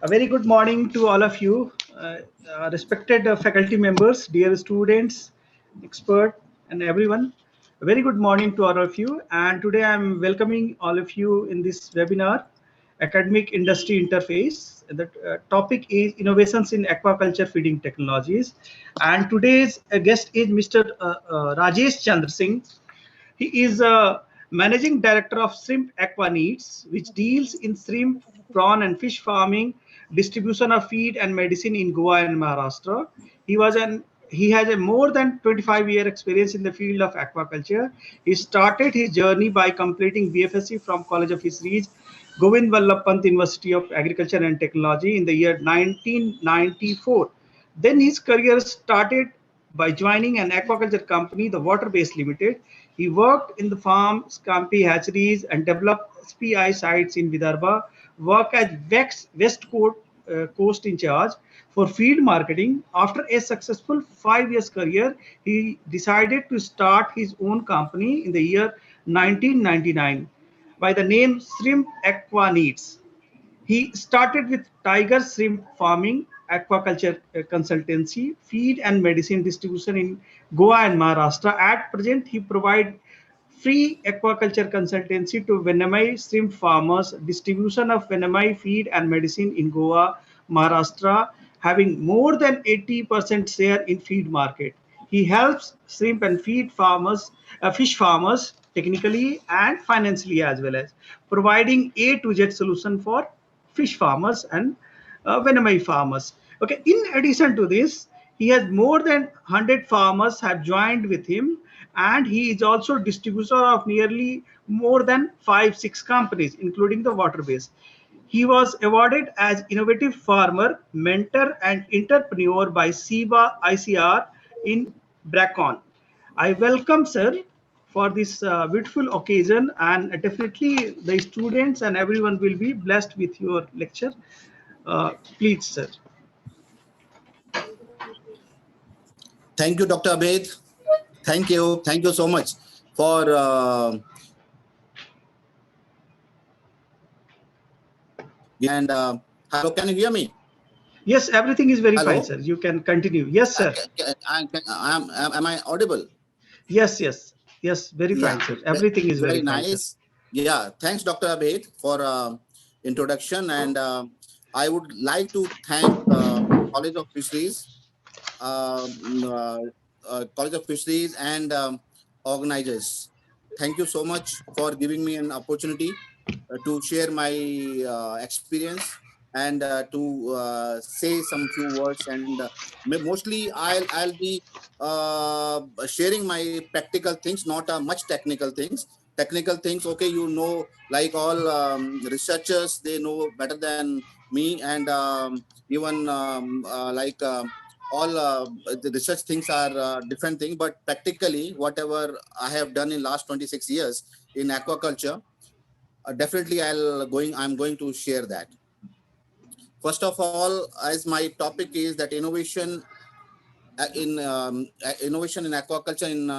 A very good morning to all of you, respected faculty members, dear students, expert, and everyone. A very good morning to all of you. And today I'm welcoming all of you in this webinar, Academic Industry Interface. The topic is Innovations in Aquaculture Feeding Technologies. And today's guest is Mr. Rajesh Chandra Singh. He is a managing director of Shrimp Aqua Needs, which deals in shrimp, prawn, and fish farming, distribution of feed and medicine in Goa and Maharashtra. He has a more than 25-year experience in the field of aquaculture. He started his journey by completing BFSc from College of Fisheries, Govind Vallabh Pant University of Agriculture and Technology in the year 1994. Then his career started by joining an aquaculture company, the Water Base Limited. He worked in the farm, Scampi hatcheries, and developed SPI sites in Vidarbha. Worked as Coast in charge for feed marketing. After a successful 5 years career, he decided to start his own company in the year 1999 by the name Shrimp Aqua Needs. He started with Tiger Shrimp Farming, Aquaculture Consultancy, Feed and Medicine Distribution in Goa and Maharashtra. At present, he provides free aquaculture consultancy to Venamai shrimp farmers, distribution of Venamai feed and medicine in Goa, Maharashtra, having more than 80% share in feed market. He helps shrimp and fish farmers technically and financially as well as providing A to Z solution for fish farmers and Venamai farmers. Okay. In addition to this, he has more than 100 farmers have joined with him, and he is also distributor of nearly more than 5-6 companies, including the Waterbase. He was awarded as Innovative Farmer, Mentor, and Entrepreneur by SIBA ICR in Bracon. I welcome, sir, for this beautiful occasion, and definitely the students and everyone will be blessed with your lecture. Please, sir. Thank you, Dr. Abed. Thank you. Thank you so much for hello, can you hear me? Yes, everything is very fine, sir. You can continue. Yes, sir. Am I audible? Yes, very fine, sir. Everything is very nice. Fine, yeah, thanks, Dr. Abed, for introduction, and I would like to thank College of Fisheries, College of Fisheries and organizers. Thank you so much for giving me an opportunity to share my experience and to say some few words. And mostly I'll be sharing my practical things, not much technical things. Technical things, okay, you know, like all researchers, they know better than me, and even all the research things are different thing. But practically, whatever I have done in last 26 years in aquaculture, definitely I'm going to share that. First of all, as my topic is that innovation in aquaculture in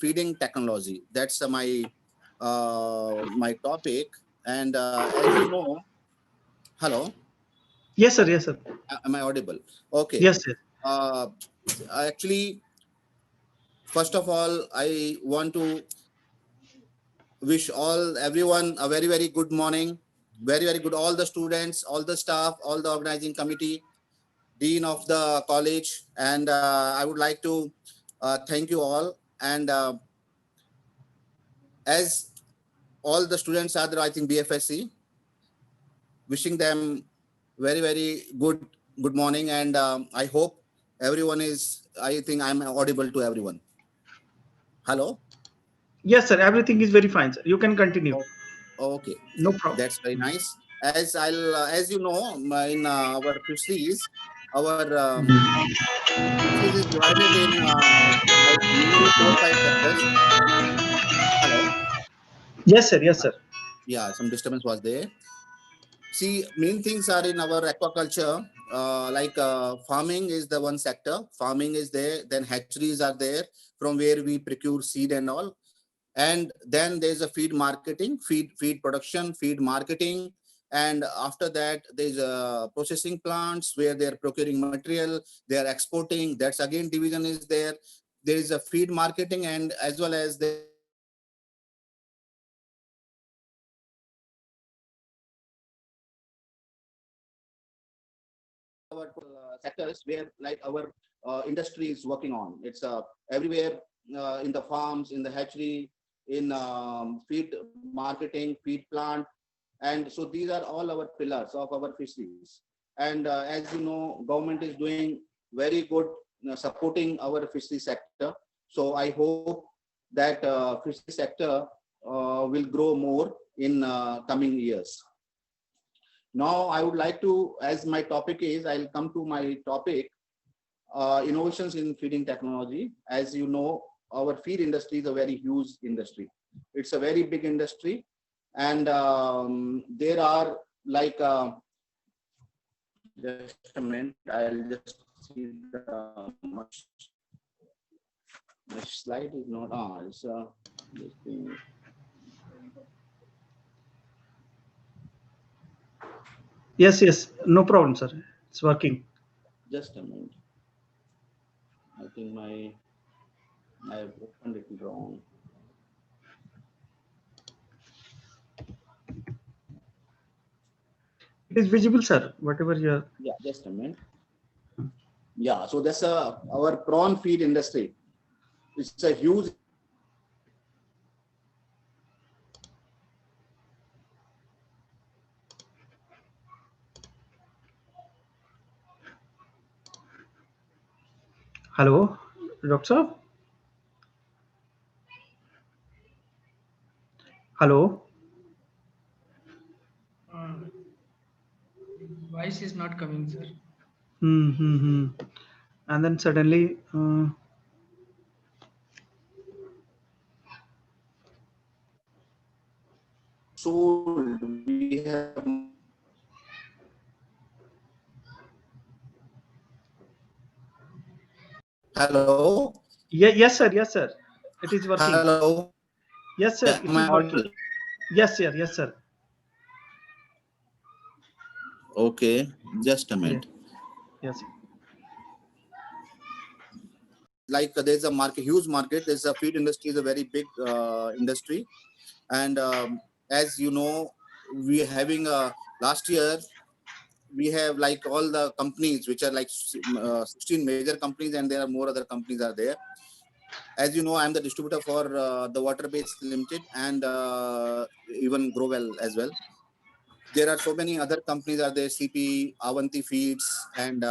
feeding technology. That's my topic. And as you know, hello. Yes, sir. Yes, sir. Am I audible? Okay. Yes, sir. Actually, first of all, I want to wish everyone a very, very good morning. Very, very good. All the students, all the staff, all the organizing committee, dean of the college. And I would like to thank you all. And as all the students are there, I think BFSC, wishing them very, very good morning. And I hope everyone I think I'm audible to everyone. Hello? Yes, sir. Everything is very fine, sir. You can continue. Okay. No problem. That's very nice. As you know, in our fisheries, our fisheries is divided in like mainly 4-5 sectors. Hello. Yes, sir. Yes, sir. Yeah, some disturbance was there. See, main things are in our aquaculture. Farming is the one sector. Farming is there. Then hatcheries are there, from where we procure seed and all. And then there's a feed marketing, feed production, feed marketing, And after that, there's processing plants where they're procuring material, they're exporting. That's again division is there. There is a feed marketing, and as well as there is our sectors where like our industry is working on. It's everywhere in the farms, in the hatchery, in feed marketing, feed plant. And so these are all our pillars of our fisheries. And as you know, government is doing very good supporting our fishery sector. So I hope that fishery sector will grow more in coming years. Now, I would like to, as my topic is, I'll come to my topic, innovations in feeding technology. As you know, our feed industry is a very huge industry. It's a very big industry. And there are like, just a minute, I'll just see the much slide is not on. It's this thing. Yes, yes, no problem, sir. It's working. Just a minute. I think I've opened it wrong. It is visible, sir. Whatever you're. Yeah, just a minute. Yeah, so that's our prawn feed industry. It's a huge. Hello, Doctor. Hello. Voice is not coming, sir. And then suddenly. So we have. Hello. Yeah, yes, sir. Yes, sir. It is working. Hello. Yes, sir. It Am I is working. audible? Yes, sir. Yes, sir. Okay, just a minute. Yes. Like there's a market, huge market. There's a feed industry is a very big industry, and as you know, we are having last year we have like all the companies which are like 16 major companies, and there are more other companies are there. As you know, I'm the distributor for the Water Base Limited and even Growell as well. There are so many other companies are there, CP, Avanti Feeds, and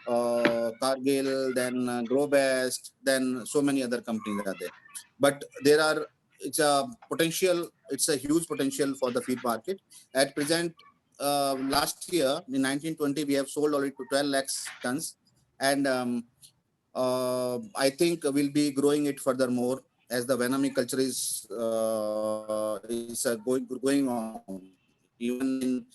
Cargill, then Growbest, then so many other companies are there. But there are, it's a potential, it's a huge potential for the feed market. At present, last year in 1920, we have sold already to 12 lakhs tons. And I think we'll be growing it furthermore as the venom culture is going on. Even in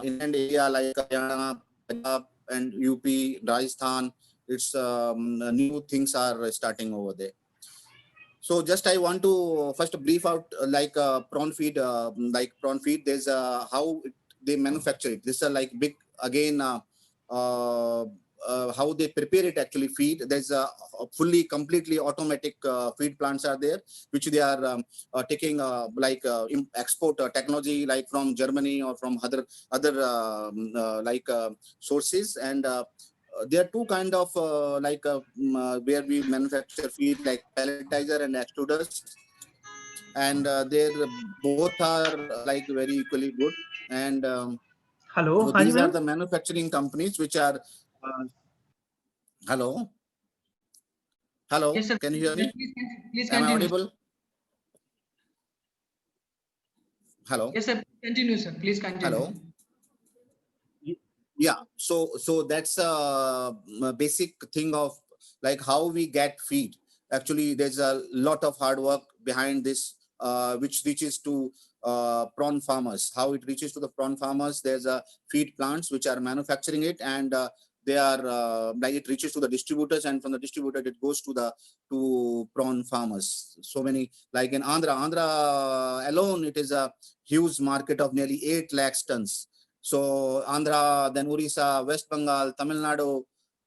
inland area like Haryana, Punjab, and UP, Rajasthan, it's new things are starting over there. So just I want to first brief out like prawn feed, There's how they manufacture it. This is like big again. How they prepare it actually feed. There's a fully completely automatic feed plants are there, which they are taking export technology like from Germany or from other sources. And there are two kind of where we manufacture feed like pelletizer and extruders, and they're both are like very equally good. And Hello. so Hi, these are ma'am. the manufacturing companies which are hello. Yes, sir. Can you hear me? Please Am I continue. audible? Hello. Yes, sir. Continue, sir. Please continue. Hello. Yeah, so that's a basic thing of like how we get feed. Actually, there's a lot of hard work behind this, which reaches to prawn farmers. How it reaches to the prawn farmers, there's a feed plants which are manufacturing it, and they are like it reaches to the distributors, and from the distributor it goes to prawn farmers. So many, like in Andhra alone, it is a huge market of nearly 8 lakhs tons. So Andhra, then Orissa, West Bengal, Tamil Nadu,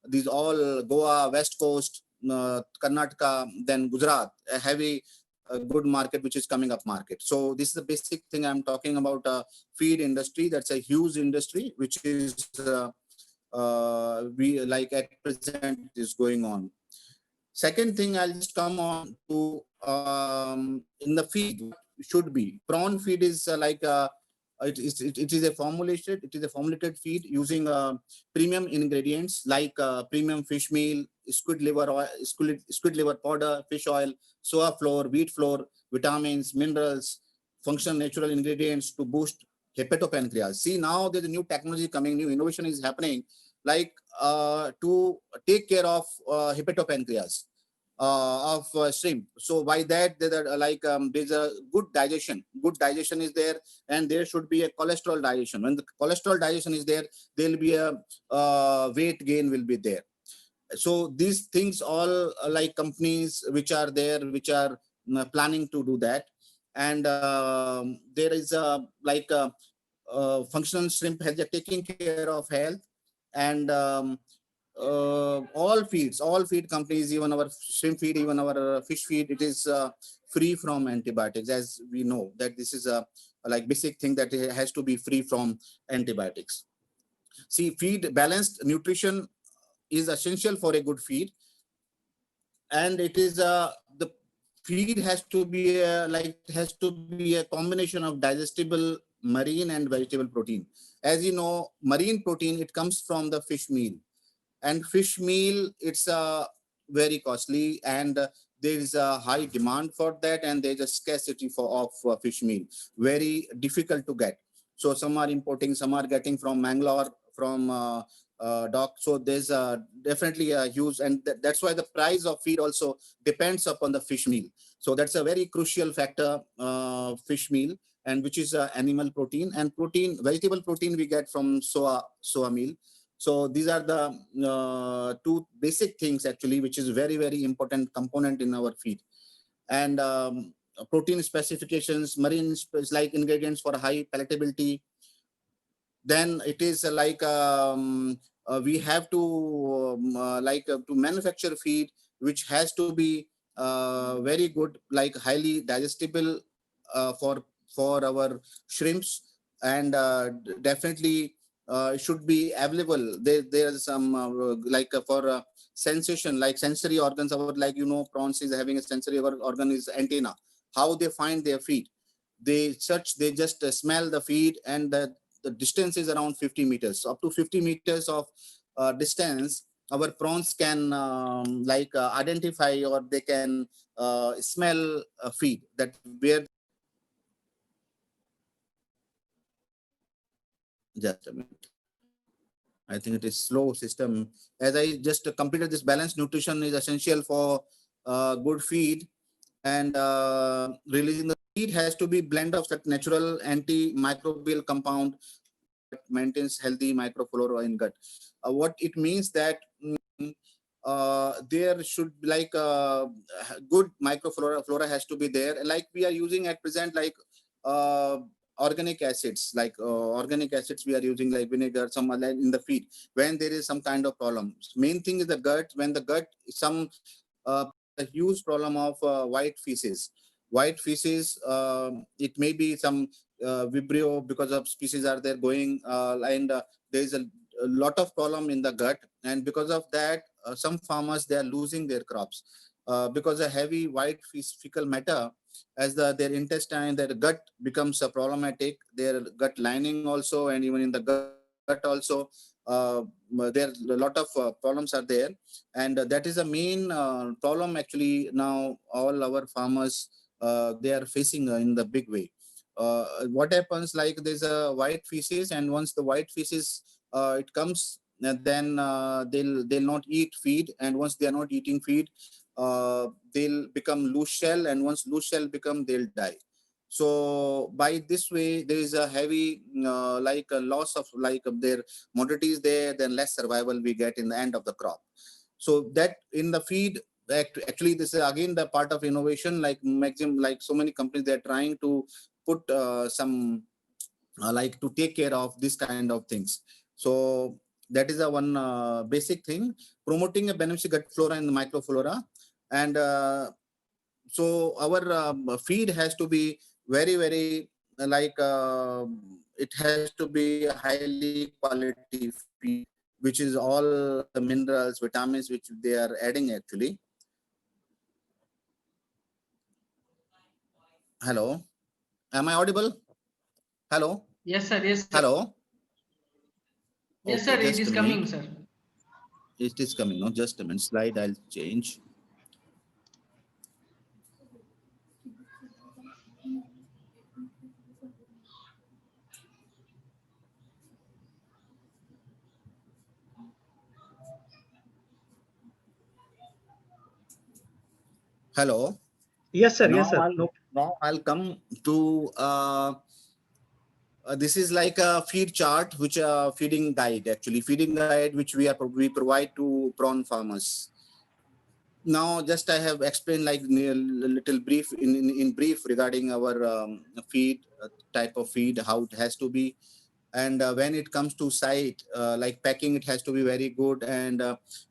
these all, Goa, West Coast, Karnataka, then Gujarat, a heavy good market which is coming up market. So this is the basic thing I'm talking about. Feed industry, that's a huge industry which is we like at present is going on. Second thing, I'll just come on to in the feed should be prawn feed is it is a formulated feed using premium ingredients like premium fish meal, squid liver oil, squid liver powder, fish oil, soya flour, wheat flour, vitamins, minerals, functional natural ingredients to boost hepatopancreas. See, now there's a new technology coming, new innovation is happening, like to take care of hepatopancreas of shrimp. So by that, there are there's a good digestion. Good digestion is there, and there should be a cholesterol digestion. When the cholesterol digestion is there, there will be a weight gain will be there. So these things all like companies which are there, which are planning to do that. And there is a functional shrimp has taking care of health, and all feed companies, even our shrimp feed, even our fish feed, it is free from antibiotics. As we know that this is a like basic thing that it has to be free from antibiotics. See, feed balanced nutrition is essential for a good feed, and it is the feed has to be a combination of digestible marine and vegetable protein. As you know, marine protein, it comes from the fish meal, and fish meal, it's very costly, and there is a high demand for that, and there's a scarcity of fish meal, very difficult to get. So some are importing, some are getting from Mangalore, from dock. So there's definitely a huge, and that's why the price of feed also depends upon the fish meal. So that's a very crucial factor, fish meal, and which is animal protein, and vegetable protein we get from soya meal. So these are the two basic things actually, which is very, very important component in our feed. And protein specifications, marine like ingredients for high palatability. Then it is we have to to manufacture feed which has to be very good, like highly digestible for our shrimps, and definitely should be available. There's some for sensation, like sensory organs. Our, like prawns is having a sensory organ is antenna. How they find their feed? They just smell the feed, and the distance is around 50 meters. So up to 50 meters of distance, our prawns can identify, or they can smell feed that where. Just a minute. I think it is slow system. As I just completed this, balanced nutrition is essential for good feed, and releasing the feed has to be blend of that natural antimicrobial compound that maintains healthy microflora in gut. What it means that there should be good microflora has to be there. Like we are using at present, like organic acids, organic acids we are using, like vinegar, some other in the feed when there is some kind of problem. Main thing is the gut. When the gut, some a huge problem of white feces. White feces, it may be some Vibrio, because of species are there going, and there is a lot of problem in the gut, and because of that, some farmers, they are losing their crops because a heavy white fecal matter, as their intestine, their gut becomes problematic, their gut lining also, and even in the gut also, there a lot of problems are there, and that is the main problem actually. Now all our farmers, they are facing in the big way. What happens, like there's a white feces, and once the white feces it comes, then they'll not eat feed, and once they are not eating feed, they'll become loose shell, and once loose shell become, they'll die. So by this way, there is a heavy like a loss of like their mortality is there, then less survival we get in the end of the crop. So that in the feed, actually this is again the part of innovation, like maximum, like so many companies, they're trying to put some like to take care of this kind of things. So that is a one basic thing, promoting a beneficial gut flora and microflora. And so our feed has to be very, very like it has to be highly quality feed, which is all the minerals, vitamins which they are adding actually. Hello, am I audible? Hello, Yes, sir. Yes, sir. hello. Yes, Okay, sir. It just is a coming, minute. sir. It is coming. No, just a minute. Slide, I'll change. Hello. Yes, sir. Yes, Now sir. I'll No. now I'll come to this is like a feed chart, which feeding guide, actually feeding guide, which we provide to prawn farmers. Now just I have explained like a little brief in brief regarding our feed type of feed, how it has to be. And when it comes to site, like packing, it has to be very good. And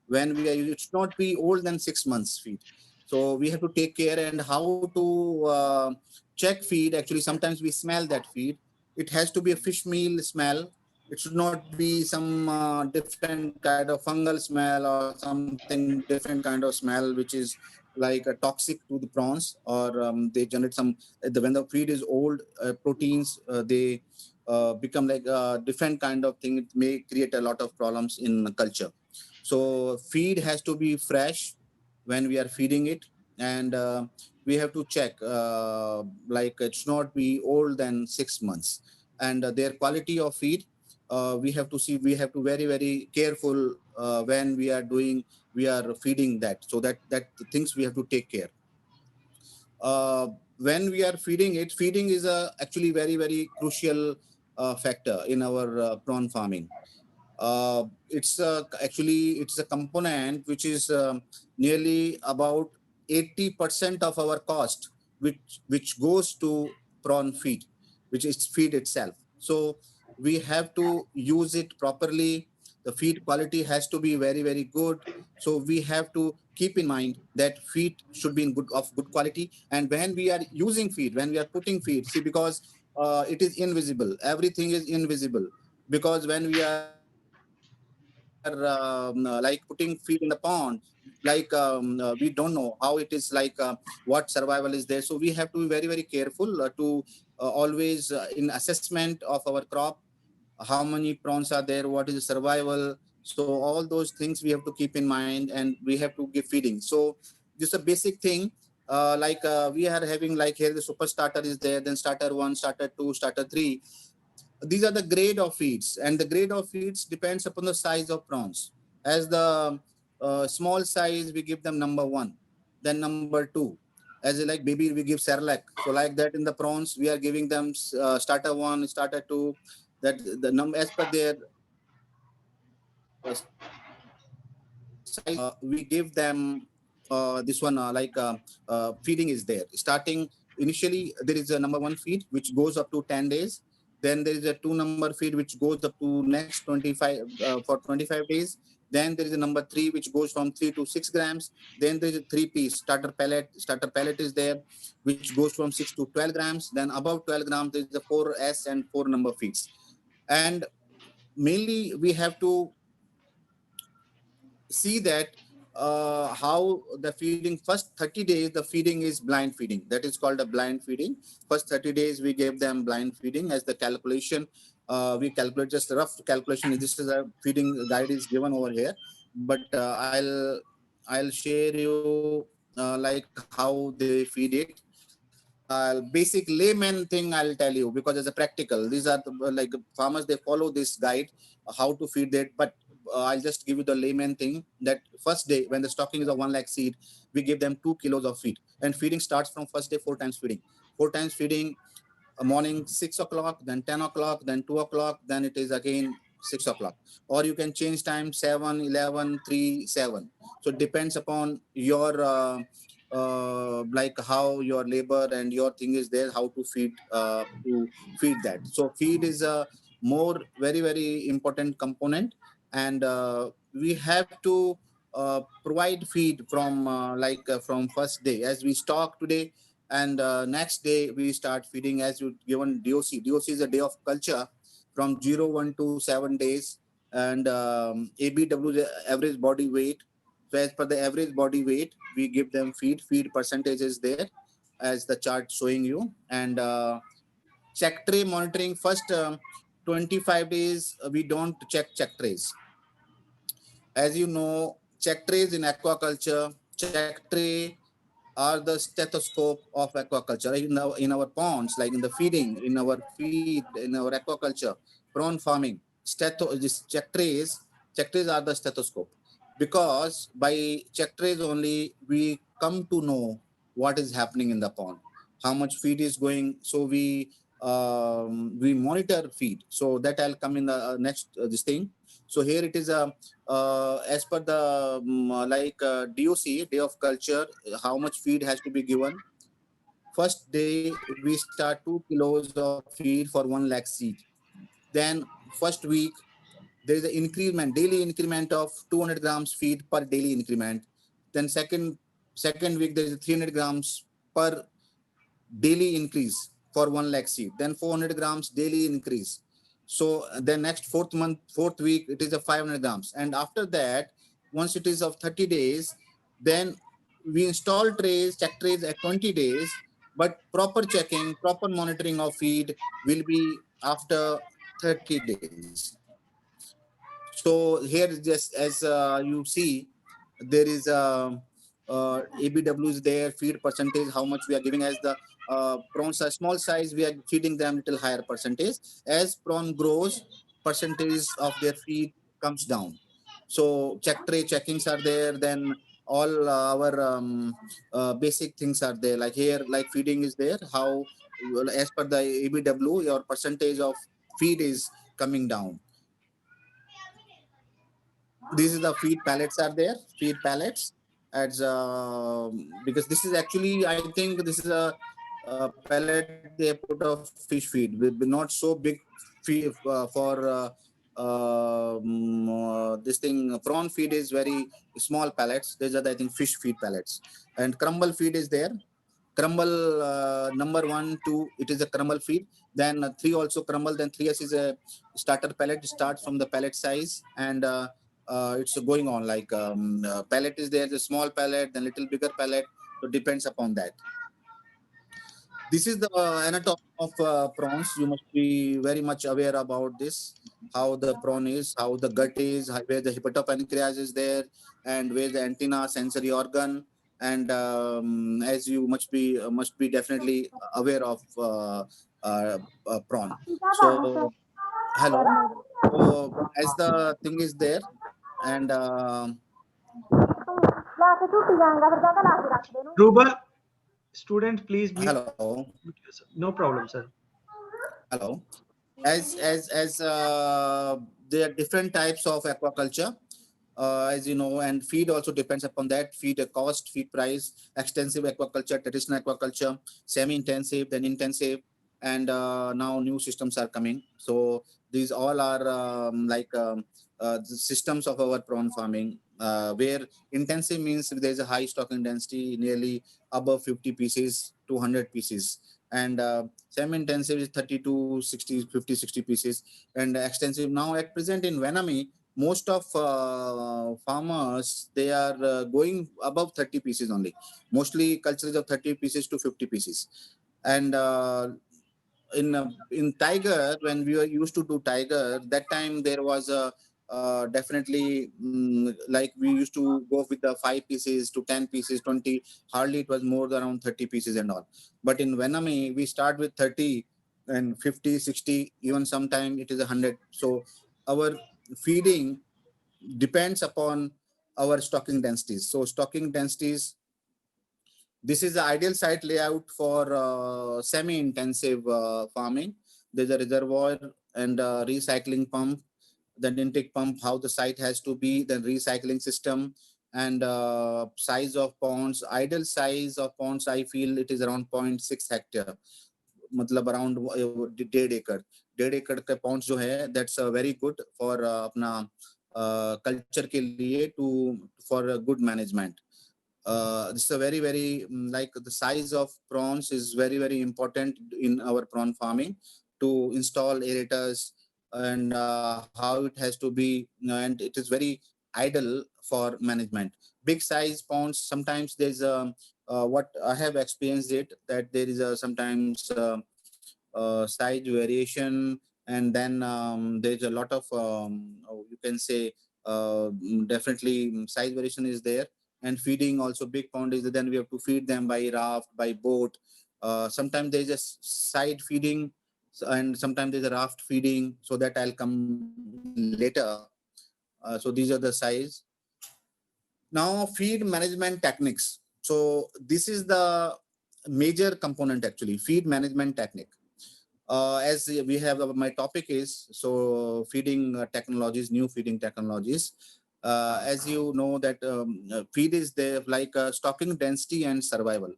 when we are, it should not be old than 6 months feed. So we have to take care. And how to check feed, actually sometimes we smell that feed. It has to be a fish meal smell. It should not be some different kind of fungal smell or something different kind of smell, which is like toxic to the prawns, or they generate some when the feed is old, proteins they become like a different kind of thing. It may create a lot of problems in culture. So feed has to be fresh when we are feeding it. And we have to check like it should not be old than 6 months. And their quality of feed, we have to see, we have to very, very careful when we are feeding that. So that the things we have to take care. When we are feeding it, feeding is a actually very, very crucial factor in our prawn farming. It's a component which is nearly about 80% of our cost, which goes to prawn feed, which is feed itself. So we have to use it properly. The feed quality has to be very, very good. So we have to keep in mind that feed should be in good quality. And when we are using feed, when we are putting feed, see, because it is invisible, everything is invisible. Because when we are like putting feed in the pond, like we don't know how it is, like what survival is there. So we have to be very, very careful to always in assessment of our crop, how many prawns are there, what is the survival. So all those things we have to keep in mind, and we have to give feeding. So this is a basic thing. We are having, like, here the super starter is there, then starter 1, starter 2, starter 3. These are the grade of feeds, and the grade of feeds depends upon the size of prawns. As the small size, we give them number 1, then number 2. As like baby, we give Cerelac. So like that in the prawns, we are giving them starter 1, starter 2. That the as per their size, we give them this one feeding is there. Starting initially, there is a number 1 feed which goes up to 10 days. Then there is a 2 number feed which goes up to next 25 for 25 days. Then there is a number 3 which goes from 3 to 6 grams. Then there is a 3-piece starter pellet. Starter pellet is there, which goes from 6 to 12 grams. Then above 12 grams, there is the 4S and 4 number feeds. And mainly we have to see that how the feeding, first 30 days the feeding is blind feeding. That is called a blind feeding. First 30 days we gave them blind feeding. As the calculation, we calculate just a rough calculation. This is a feeding guide is given over here, but I'll share you like how they feed it. Basic layman thing I'll tell you, because as a practical, these are the, like farmers, they follow this guide how to feed that. But I'll just give you the layman thing, that first day when the stocking is of 1 lakh seed, we give them 2 kilos of feed. And feeding starts from first day, 4 times feeding. 4 times feeding, morning 6 o'clock, then 10 o'clock, then 2 o'clock, then it is again 6 o'clock. Or you can change time 7, 11, 3, 7. So it depends upon your like how your labor and your thing is there, how to feed that. So feed is a more very important component, and we have to provide feed from from first day as we stock today, and next day we start feeding as you given DOC. DOC is a day of culture from 0, 1 to 7 days, and ABW is the average body weight. So as per the average body weight, we give them feed. Feed percentage is there as the chart showing you, and check tray monitoring first 25 days we don't check trays. As you know, check trays in aquaculture, check tray are the stethoscope of aquaculture. Like in our ponds, like in the feeding, in our feed, in our aquaculture, prawn farming, check trays are the stethoscope, because by check trays only we come to know what is happening in the pond, how much feed is going. So we monitor feed. So that I'll come in the next this thing. So here it is a as per the DOC, day of culture, how much feed has to be given. First day we start 2 kilos of feed for 1 lakh seed. Then first week there is an increment, daily increment of 200 grams feed per daily increment. Then second week there is a 300 grams per daily increase for 1 lakh seed. Then 400 grams daily increase. So then next fourth week, it is a 500 grams. And after that, once it is of 30 days, then we install trays, check trays at 20 days, but proper checking, proper monitoring of feed will be after 30 days. So here just as you see, there is ABW is there, feed percentage, how much we are giving. As the prawns are small size, we are feeding them little higher percentage. As prawn grows, percentage of their feed comes down. So check tray checkings are there. Then all our basic things are there. Like here, like feeding is there. How well, as per the ABW, your percentage of feed is coming down. These is the feed pallets are there, feed pallets, as because this is actually, I think this is a pellet they put of fish feed, not so big feed this thing. Prawn feed is very small pallets. These are the, I think, fish feed pallets. And crumble feed is there. Crumble number 1, 2, it is a crumble feed. Then 3 also crumble. Then 3S is a starter pellet. It starts from the pellet size, and it's going on like pellet is there, the small pellet, then little bigger pellet. So depends upon that. This is the anatomy of prawns. You must be very much aware about this, how the prawn is, how the gut is, where the hepatopancreas is there, and where the antenna, sensory organ. And as you must be definitely aware of prawn. So hello. So as the thing is there, and Ruba, student, please mute. hello, No problem, sir. hello. As there are different types of aquaculture, as you know, and feed also depends upon that. Feed cost, feed price, extensive aquaculture, traditional aquaculture, semi-intensive, then intensive, and now new systems are coming. So these all are the systems of our prawn farming, where intensive means there is a high stocking density, nearly above 50 pieces to 100 pieces. And semi-intensive is 30 to 60, 50, 60 pieces. And extensive now at present in Venami, most of farmers, they are going above 30 pieces only. Mostly cultures of 30 pieces to 50 pieces. And in tiger, when we were used to do tiger, that time there was a definitely like we used to go with the 5 pieces to 10 pieces, 20. Hardly it was more than around 30 pieces and all. But in Venami, we start with 30 and 50, 60, even sometime it is 100. So our feeding depends upon our stocking densities. So stocking densities This is the ideal site layout for semi-intensive farming. There's a reservoir and a recycling pump, then intake pump, how the site has to be, then recycling system, and size of ponds. Ideal size of ponds, I feel it is around 0.6 hectare. मतलब around 1.5 acre. 1.5 acre का ponds जो है, that's very good for अपना culture के लिए for good management. This is a very like the size of prawns is very important in our prawn farming, to install aerators and how it has to be, and it is very ideal for management. Big size ponds, sometimes there's a what I have experienced it, that there is a sometimes size variation, and then there's a lot of you can say definitely size variation is there. And feeding also, big pond is, then we have to feed them by raft, by boat. Sometimes there's a side feeding, and sometimes there's a raft feeding, so that I'll come later. So these are the size. Now feed management techniques. So this is the major component actually, feed management technique. As we have, my topic is so feeding technologies, new feeding technologies. As you know that feed is there like stocking density and survival.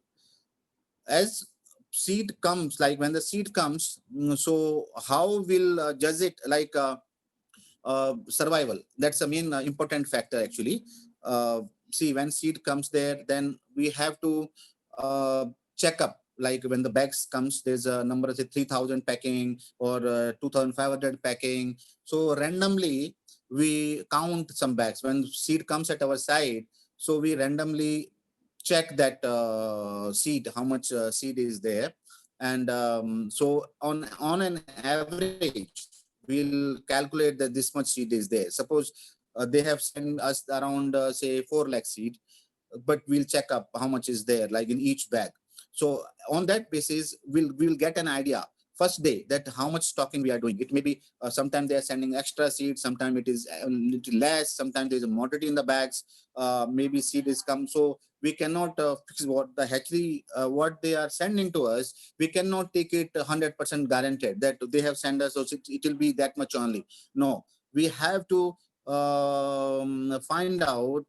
As seed comes, like when the seed comes, so how will judge it, like survival? That's the main important factor actually. See, when seed comes there, then we have to check up, like when the bags comes, there's a number, say 3,000 packing or 2,500 packing. So randomly we count some bags when seed comes at our side. So we randomly check that seed, how much seed is there. And so on an average, we'll calculate that this much seed is there. Suppose they have sent us around say 4 lakh seed, but we'll check up how much is there, like in each bag. So on that basis, we'll get an idea first day that how much stocking we are doing. It may be sometimes they are sending extra seed, sometimes it is a little less, sometimes there's a moderate in the bags, maybe seed is come. So we cannot fix what the hatchery, what they are sending to us. We cannot take it 100% guaranteed that they have sent us, so it will be that much only. No, we have to find out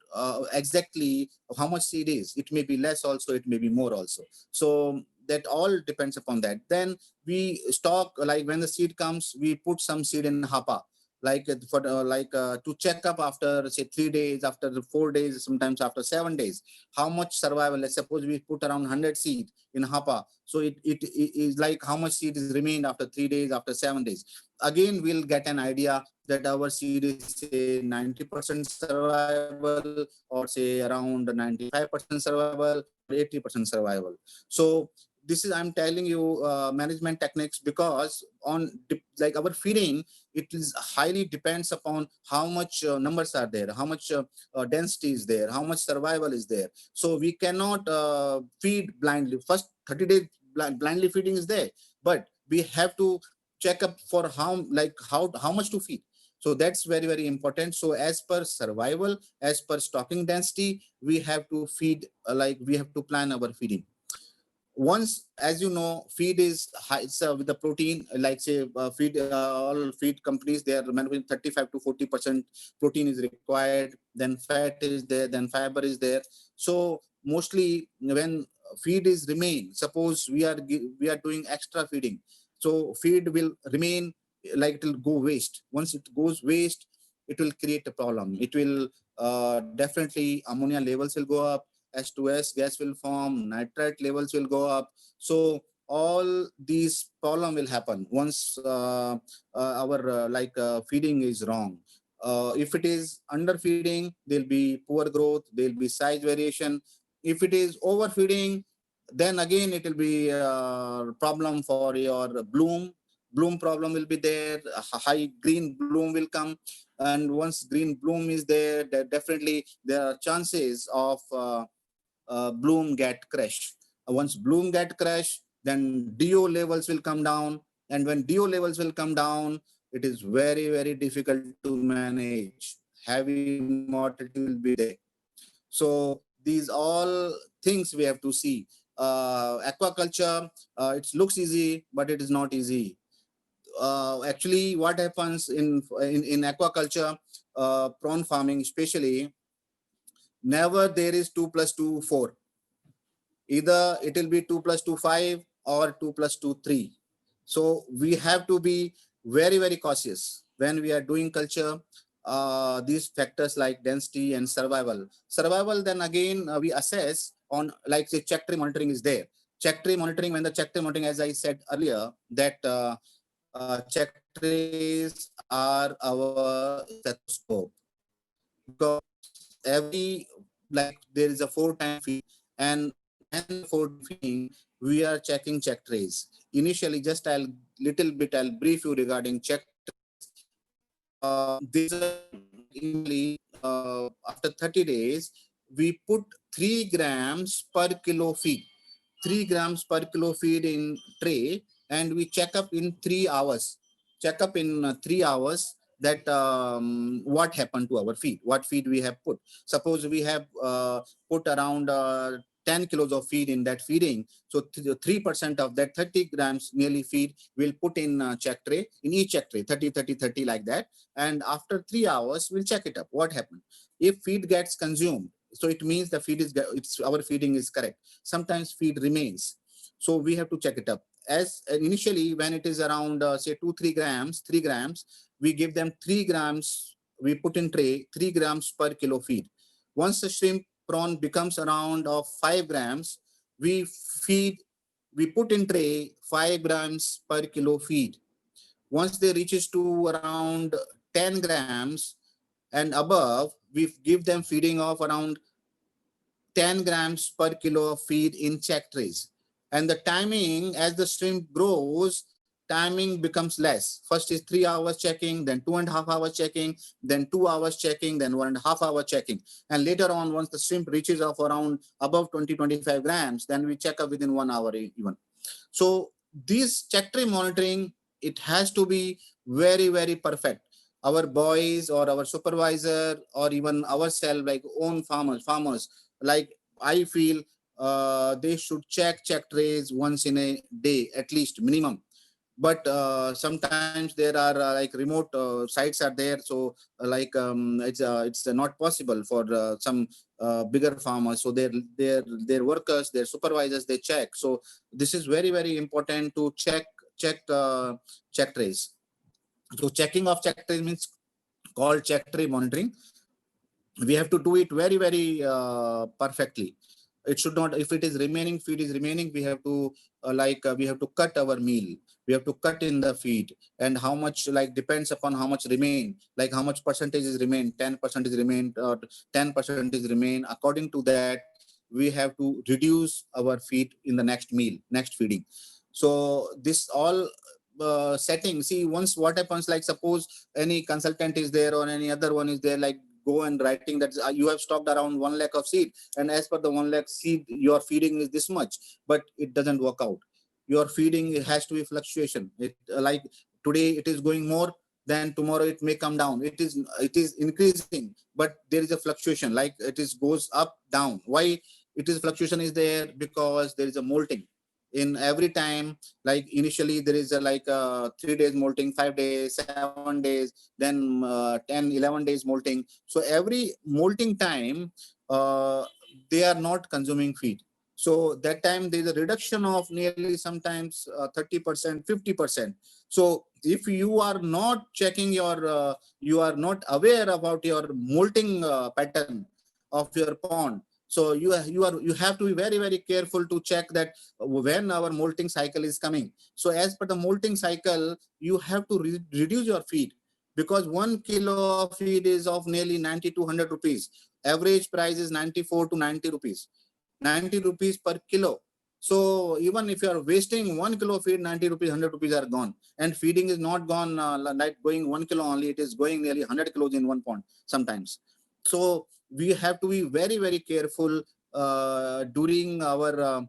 exactly how much seed is. It may be less also, it may be more also. So that all depends upon that. Then we stock, like when the seed comes, we put some seed in hapa, like for to check up after say 3 days, after 4 days, sometimes after 7 days, how much survival. Let's suppose we put around 100 seed in hapa, so it is like how much seed is remained after 3 days, after 7 days. Again we'll get an idea that our seed is say 90% survival, or say around 95% survival, 80% survival. So this is, I'm telling you management techniques, because on like our feeding, it is highly depends upon how much numbers are there, how much density is there, how much survival is there. So we cannot feed blindly. First 30 days blindly feeding is there, but we have to check up for how much to feed. So that's very important. So as per survival, as per stocking density, we have to feed, like we have to plan our feeding. Once, as you know, feed is high, with the protein, like say feed, all feed companies, they are manufacturing 35 to 40% protein is required, then fat is there, then fiber is there. So mostly when feed is remain, suppose we are doing extra feeding, so feed will remain, like it will go waste. Once it goes waste, it will create a problem. It will definitely ammonia levels will go up, H2S gas will form, nitrite levels will go up. So all these problem will happen once our feeding is wrong. If it is underfeeding, there'll be poor growth, there'll be size variation. If it is overfeeding, then again it will be a problem for your bloom. Bloom problem will be there. A high green bloom will come, and once green bloom is there, definitely there are chances of bloom get crushed. Once bloom get crushed, then DO levels will come down, and when DO levels will come down, it is very difficult to manage. Heavy mortality will be there. So these all things we have to see. Aquaculture, it looks easy, but it is not easy. Actually, what happens in aquaculture, prawn farming especially, never there is 2 plus 2 4. Either it will be 2 plus 2 5 or 2 plus 2 3. So we have to be very, very cautious when we are doing culture. These factors like density and survival. Survival, then again, we assess on, like, say, check tree monitoring is there. Check tree monitoring, when the check tree monitoring, as I said earlier, that check trays are our stethoscope, because every, like, there is a 4-time feed, and when 4 feeding, we are checking check trays. Initially, just I'll brief you regarding check trays. This after 30 days, we put 3 grams per kilo feed. 3 grams per kilo feed in tray, and we check up in 3 hours. Check up in 3 hours that what happened to our feed, what feed we have put. Suppose we have put around 10 kilos of feed in that feeding. So 3% of that 30 grams nearly feed will put in check tray, in each check tray, 30, 30, 30 like that. And after 3 hours, we'll check it up. What happened? If feed gets consumed, so it means the feed is, our feeding is correct. Sometimes feed remains. So we have to check it up. As initially, when it is around, say 3 grams, we give them 3 grams, we put in tray 3 grams per kilo feed. Once the shrimp prawn becomes around of 5 grams, we put in tray 5 grams per kilo feed. Once they reaches to around 10 grams and above, we give them feeding of around 10 grams per kilo of feed in check trays. And the timing, as the shrimp grows, timing becomes less. First is 3 hours checking, then 2.5 hours checking, then 2 hours checking, then 1.5 hour checking. And later on, once the shrimp reaches of around above 20-25 grams, then we check up within 1 hour even. So this check tray monitoring, it has to be very, very perfect. Our boys or our supervisor or even ourselves, like own farmers, like I feel they should check trays once in a day, at least minimum. But sometimes there are like remote sites are there, so it's not possible for some bigger farmers. So their workers, their supervisors, they check. So this is very, very important to check trays. So checking of check trays means called check tray monitoring. We have to do it very, very perfectly. It should not, if it is remaining, feed is remaining, we have to we have to cut our meal. We have to cut in the feed, and how much, like, depends upon how much remain, like how much percentage is remain, 10% is remain, or 10% is remain. According to that, we have to reduce our feed in the next meal, next feeding. So this all setting, see, once what happens, like suppose any consultant is there or any other one is there, like go and writing that you have stocked around 1 lakh of seed, and as per the 1 lakh seed, your feeding is this much, but it doesn't work out. Your feeding has to be fluctuation. It like today it is going more, then tomorrow it may come down. It is increasing, but there is a fluctuation, like it is goes up, down. Why it is fluctuation is there? Because there is a molting in every time. Like initially there is a 3 days molting, 5 days, 7 days, then 10, 11 days molting. So every molting time they are not consuming feed. So that time there is a reduction of nearly sometimes 30%, 50%. So if you are not checking your you are not aware about your molting pattern of your pond, so you have to be very, very careful to check that when our molting cycle is coming. So as per the molting cycle, you have to reduce your feed, because 1 kilo of feed is of nearly 90 to 100 rupees. Average price is 94 to 90 rupees. 90 rupees per kilo. So even if you are wasting 1 kilo feed, 90 rupees, 100 rupees are gone. And feeding is not gone like going 1 kilo only. It is going nearly 100 kilos in one pond sometimes. So we have to be very, very careful during our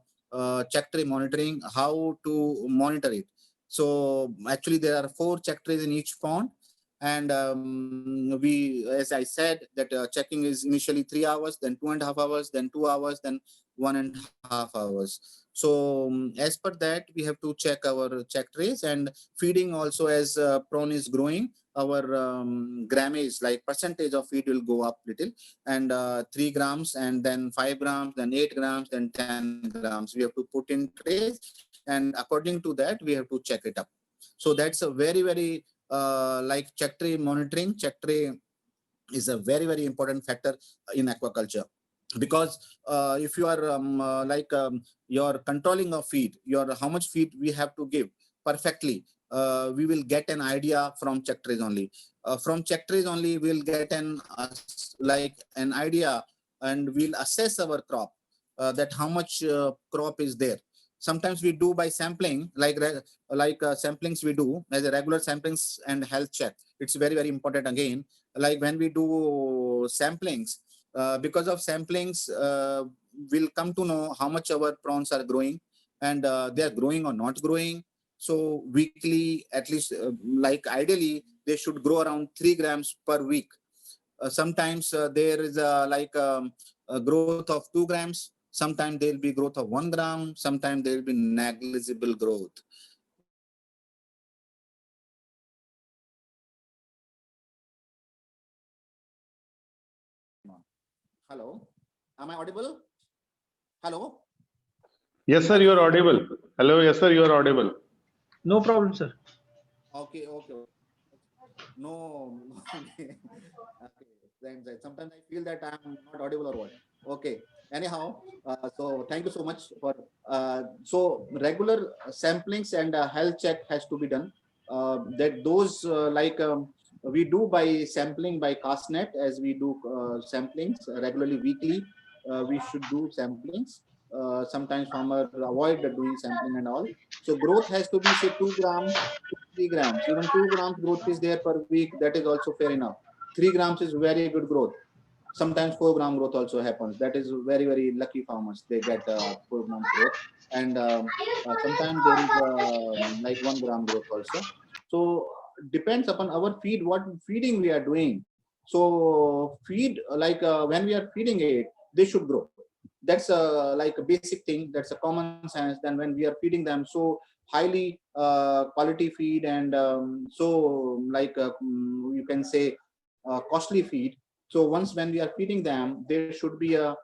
check tray monitoring, how to monitor it. So actually there are 4 check trays in each pond. And we, as I said, that checking is initially 3 hours, then 2.5 hours, then 2 hours, then 1.5 hours. So as per that, we have to check our check trace, and feeding also, as prawn is growing, our grammage, like percentage of feed, will go up little, and 3 grams, and then 5 grams, then 8 grams, then 10 grams. We have to put in trace, and according to that, we have to check it up. So that's a very like check tray monitoring. Check tray is a very important factor in aquaculture, because if you are you're controlling of feed, your how much feed we have to give perfectly, we will get an idea from check trays only. From check trays only, we'll get like an idea, and we'll assess our crop, that how much crop is there. Sometimes we do by sampling, samplings we do as a regular samplings and health check. It's very important again. Like when we do samplings, because of samplings, we'll come to know how much our prawns are growing, and they are growing or not growing. So weekly, at least, like ideally, they should grow around 3 grams per week. Sometimes there is a growth of 2 grams. Sometimes there will be growth of 1 gram. Sometimes there will be negligible growth. Hello, am I audible? Hello. Yes, sir, you are audible. Hello, yes, sir, you are audible. No problem, sir. Okay. No. Okay. Sometimes I feel that I'm not audible or what. Okay. Anyhow, so thank you so much for. So regular samplings and health check has to be done. That those we do by sampling by Castnet, as we do samplings regularly weekly. We should do samplings. Sometimes farmer avoid doing sampling and all. So growth has to be, say, 2 grams to 3 grams. Even 2 grams growth is there per week. That is also fair enough. 3 grams is very good growth. Sometimes 4 gram growth also happens. That is very lucky farmers. They get 4 gram growth, and sometimes there is like 1 gram growth also. So depends upon our feed, what feeding we are doing. So feed, when we are feeding it, they should grow. That's like a basic thing. That's a common sense. Then when we are feeding them so highly quality feed, and you can say costly feed. So once when we are feeding them, there should be a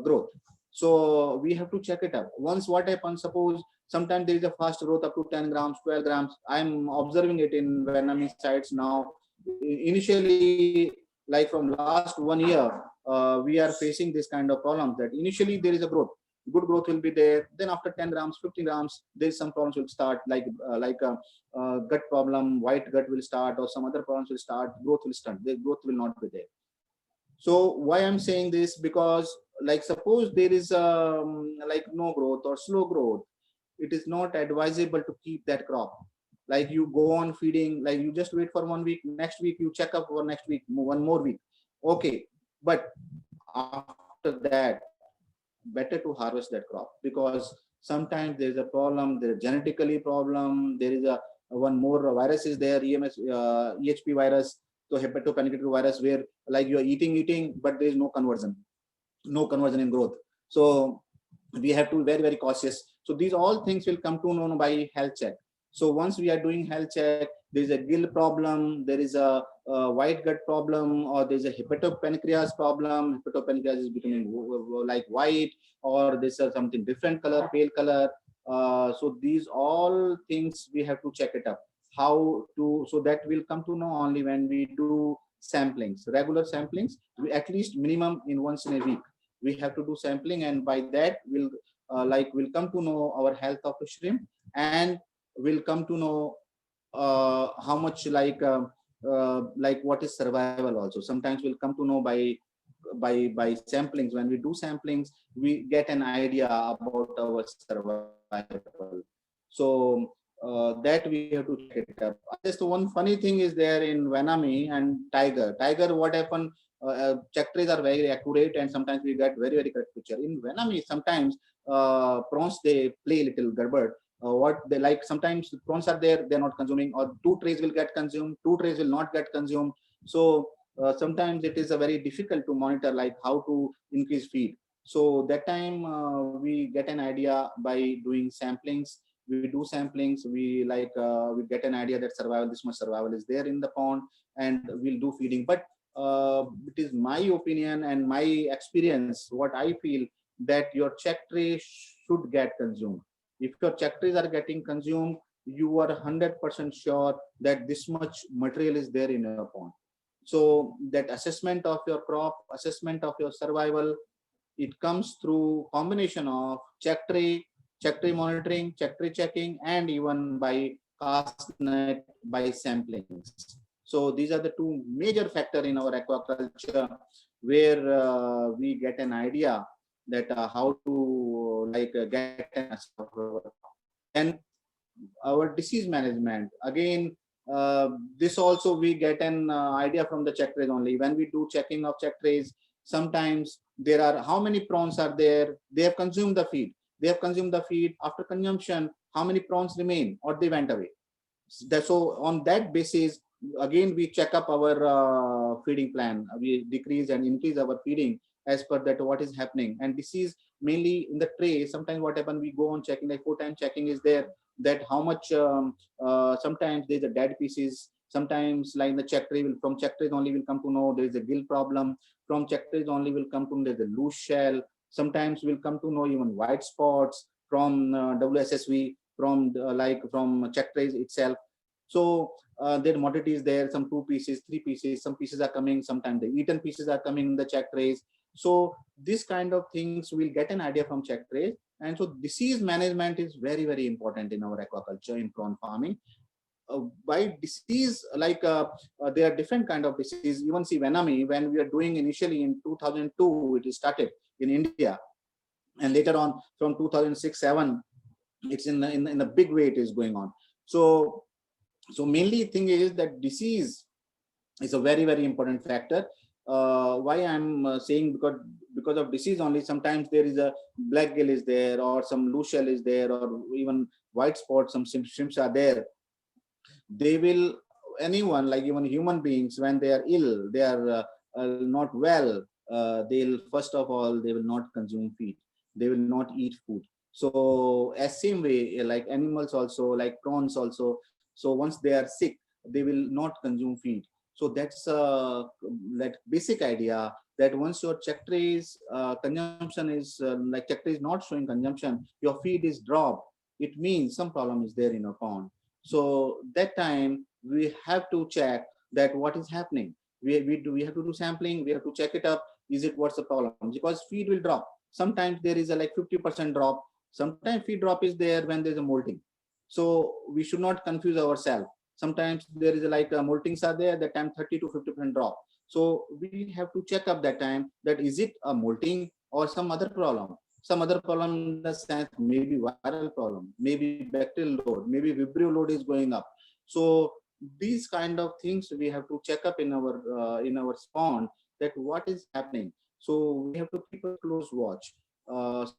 growth. So we have to check it out. Once what happens, suppose sometimes there is a fast growth up to 10 grams, 12 grams. I'm observing it in Vietnamese sites now. Initially, like from last 1 year, we are facing this kind of problems, that initially there is a growth. Good growth will be there. Then after 10 grams, 15 grams, there is some problems will start, like gut problem, white gut will start, or some other problems will start. Growth will start. The growth will not be there. So why I'm saying this, because like suppose there is like no growth or slow growth, it is not advisable to keep that crop. Like you go on feeding, like you just wait for 1 week, next week you check up for next week, 1 more week. Okay, but after that, better to harvest that crop, because sometimes there is a problem, there is genetically problem, there is a one more virus is there, EHP virus, so hepatopancreatic virus, where like you are eating, but there is no conversion in growth. So we have to be very cautious. So these all things will come to know by health check. So once we are doing health check, there is a gill problem, there is a white gut problem, or there is a hepatopancreas problem. Hepatopancreas is becoming like white, or this is something different color, pale color. So these all things we have to check it up. How to, so that will come to know only when we do samplings, regular samplings. We at least minimum in once in a week we have to do sampling, and by that we'll come to know our health of the shrimp, and we'll come to know how much like what is survival also. Sometimes we'll come to know by samplings. When we do samplings, we get an idea about our survival. So that we have to check it up. Just one funny thing is there in Vanami and Tiger. What happened? Check trays are very accurate, and sometimes we get very correct picture. In Vanami, sometimes prawns they play little garbage. what they like. Sometimes the prawns are there, they're not consuming, or 2 trays will get consumed, 2 trays will not get consumed. So sometimes it is a very difficult to monitor, like how to increase feed. So that time we get an idea by doing samplings. We do samplings, we get an idea that survival, this much survival is there in the pond, and we'll do feeding. But it is my opinion and my experience, what I feel, that your check tray should get consumed. If your check trays are getting consumed, you are 100% sure that this much material is there in your pond. So that assessment of your crop, assessment of your survival, it comes through combination of check tray monitoring, check tray checking, and even by cast net, by samplings. So these are the two major factors in our aquaculture where we get an idea that how to get an and our disease management. Again, this also we get an idea from the check trays only. When we do checking of check trays, sometimes there are how many prawns are there, they have consumed the feed. They have consumed the feed. After consumption, how many prawns remain or they went away. So on that basis, again, we check up our feeding plan. We decrease and increase our feeding as per that what is happening. And this is mainly in the tray. Sometimes what happens, we go on checking, like 4 times checking is there, that how much, sometimes there's a dead pieces. Sometimes like the check tray, from check trays only will come to know there is a gill problem. From check trays only will come to know there's a loose shell. Sometimes we'll come to know even white spots from WSSV, from from check trays itself. So their mortality is there, some 2 pieces, 3 pieces, some pieces are coming, sometimes the eaten pieces are coming in the check trays. So this kind of things we'll get an idea from check trays. And so disease management is very, very important in our aquaculture, in prawn farming. By disease, there are different kind of disease. Even see Venami, when we are doing initially in 2002, it started in India, and later on from 2006-7, it's in a big way it is going on. So mainly thing is that disease is a very, very important factor. Why I'm saying, because of disease only, sometimes there is a black gill is there, or some loose shell is there, or even white spots, some shrimps are there. They will, anyone, like even human beings, when they are ill, they are not well, they'll first of all, they will not consume feed, they will not eat food. So as same way, like animals also, like prawns also, so once they are sick, they will not consume feed. So that's that basic idea, that once your check trays consumption is like check tray is not showing consumption, your feed is dropped, it means some problem is there in your pond. So that time we have to check that what is happening. We have to do sampling, we have to check it up. Is it, what's the problem? Because feed will drop. Sometimes there is a like 50% drop. Sometimes feed drop is there when there's a molting. So we should not confuse ourselves. Sometimes there is like moltings are there, that time 30 to 50% drop. So we have to check up that time, that is it a molting or some other problem. Some other problem in the sense, maybe viral problem, maybe bacterial load, maybe vibrio load is going up. So these kind of things we have to check up in our pond, that what is happening. So we have to keep a close watch.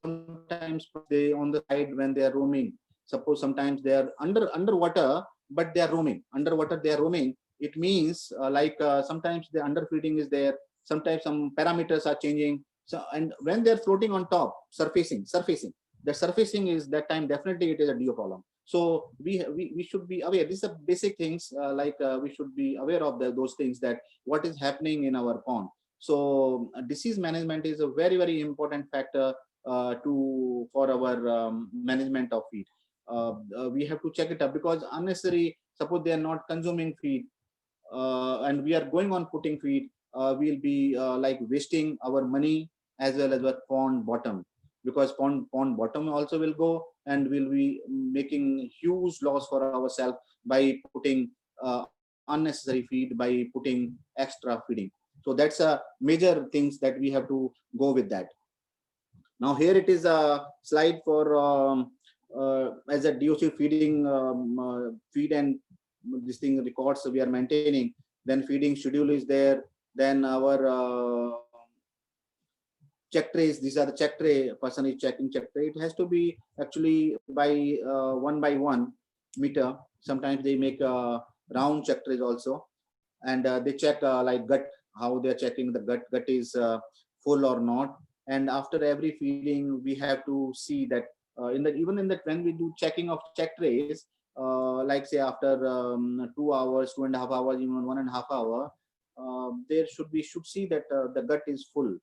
Sometimes they on the side when they are roaming. Suppose sometimes they are underwater, but they are roaming. Underwater they are roaming. It means sometimes the underfeeding is there. Sometimes some parameters are changing. So, and when they're floating on top, surfacing, the surfacing is that time, definitely it is a DO problem. So we should be aware. These are basic things, we should be aware of those things, that what is happening in our pond. So disease management is a very, very important factor for our management of feed. We have to check it up, because unnecessary, suppose they are not consuming feed, and we are going on putting feed, we'll be wasting our money as well as our pond bottom, because pond bottom also will go, and we'll be making huge loss for ourselves by putting unnecessary feed, by putting extra feeding. So that's a major things that we have to go with that. Now here it is a slide for as a DOC feeding feed and this thing records we are maintaining. Then feeding schedule is there. Then our check trays. These are the check tray. Person is checking check tray. It has to be actually by 1 by 1 meter. Sometimes they make round check trays also, and they check like gut, how they're checking the gut is full or not. And after every feeding, we have to see that even in that when we do checking of check trays, like say after 2 hours, 2.5 hours, even 1.5 hour, there should see that the gut is full.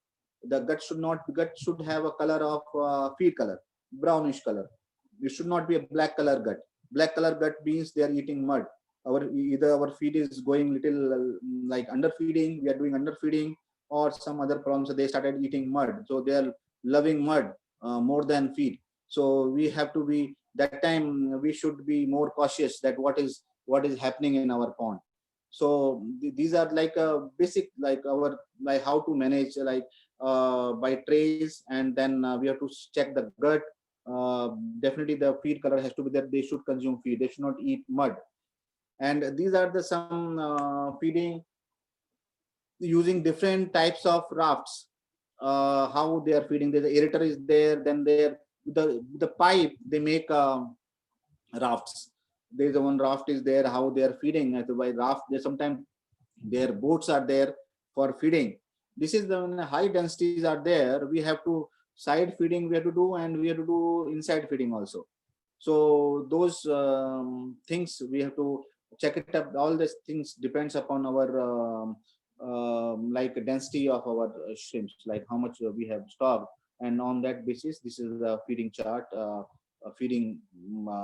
The gut should have a color of feed color, brownish color. It should not be a black color gut. Black color gut means they are eating mud. Either our feed is going little like underfeeding, we are doing underfeeding, or some other problems. They started eating mud, so they are loving mud more than feed. So we have to be, that time we should be more cautious that what is happening in our pond. So these are like a basic, like our, like how to manage, like by trays, and then we have to check the gut. Definitely the feed color has to be that they should consume feed, they should not eat mud. And these are the some feeding using different types of rafts. How they are feeding, the aerator is there, then there the pipe they make rafts. There's one raft is there, how they are feeding by raft. There sometimes their boats are there for feeding. This is the high densities are there, we have to side feeding we have to do, and we have to do inside feeding also. So those things we have to check it up. All these things depends upon our like density of our shrimps, like how much we have stocked, and on that basis this is the feeding chart, feeding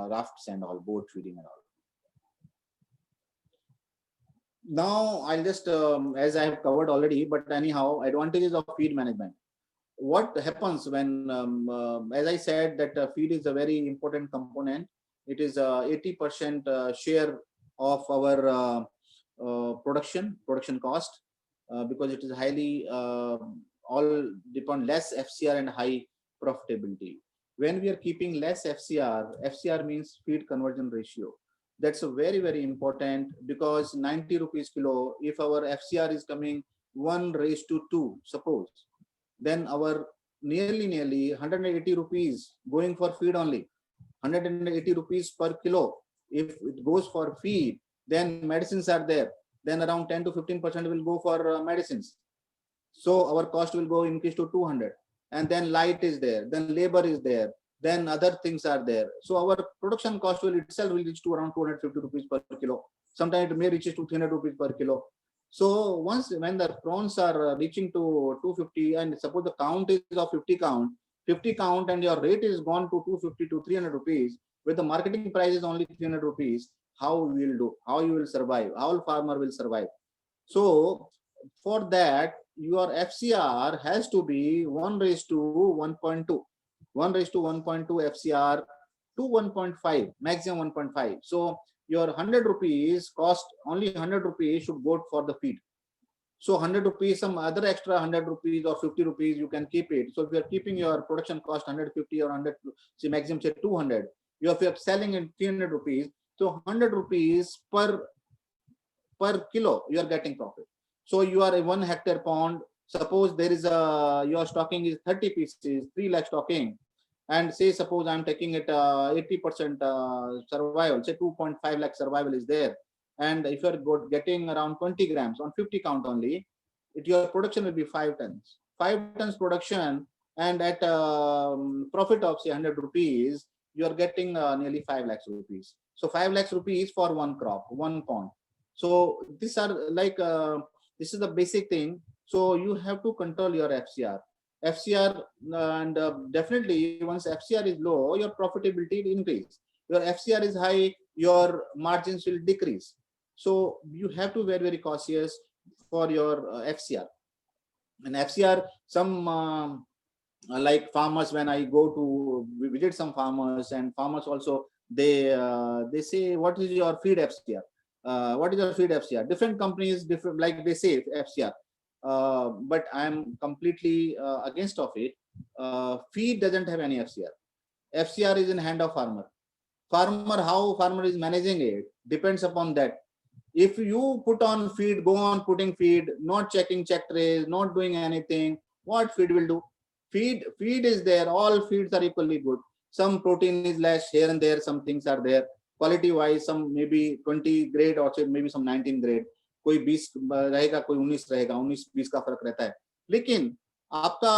rafts and all, boat feeding and all. Now I'll just as I have covered already, but anyhow, advantages of feed management. What happens when as I said that feed is a very important component. It is 80% share of our production cost, because it is highly all depend less FCR and high profitability. When we are keeping less FCR means feed conversion ratio. That's a very important, because 90 rupees kilo, if our FCR is coming 1:2, suppose, then our nearly 180 rupees going for feed only. 180 rupees per kilo. If it goes for feed, then medicines are there. Then around 10 to 15% will go for medicines. So our cost will go increase to 200. And then light is there. Then labor is there. Then other things are there. So our production cost will itself will reach to around 250 rupees per kilo. Sometimes it may reach to 300 rupees per kilo. So once when the prawns are reaching to 250, and suppose the count is of 50 count, and your rate is gone to 250 to 300 rupees, with the marketing price is only 300 rupees, how we will do? How you will survive? How farmer will survive? So for that, your FCR has to be 1:1.2. 1:1.2 FCR to 1.5, maximum 1.5. So your 100 rupees cost, only 100 rupees should go for the feed. So 100 rupees, some other extra 100 rupees or 50 rupees, you can keep it. So if you're keeping your production cost 150 or 100, say maximum say 200, if you're selling in 300 rupees, so 100 rupees per kilo, you are getting profit. So you are a 1 hectare pond. Suppose there is a, your stocking is 30 pieces, 3 lakh stocking. And say, suppose I'm taking it 80% survival, say 2.5 lakh survival is there. And if you're getting around 20 grams on 50 count only, your production will be 5 tons. 5 tons production, and at profit of say 100 rupees, you are getting nearly 5 lakhs rupees. So 5 lakhs rupees for one crop, one pond. So these are like, this is the basic thing. So you have to control your FCR. And definitely once FCR is low, your profitability will increase. Your FCR is high, your margins will decrease. So you have to be very cautious for your FCR. And FCR, some like farmers, when I go to visit some farmers, and farmers also, they say, what is your feed FCR? What is your feed FCR? Different companies, different, like they say FCR. But I'm completely against of it. Feed doesn't have any FCR. FCR is in hand of farmer. How farmer is managing it depends upon that. If you put on feed, go on putting feed, not checking check trays, not doing anything, what feed will do? Feed is there. All feeds are equally good. Some protein is less here and there. Some things are there. Quality wise, some maybe 20 grade or maybe some 19 grade. कोई 20 रहेगा, कोई 19 रहेगा, 19-20 का फर्क रहता है. लेकिन आपका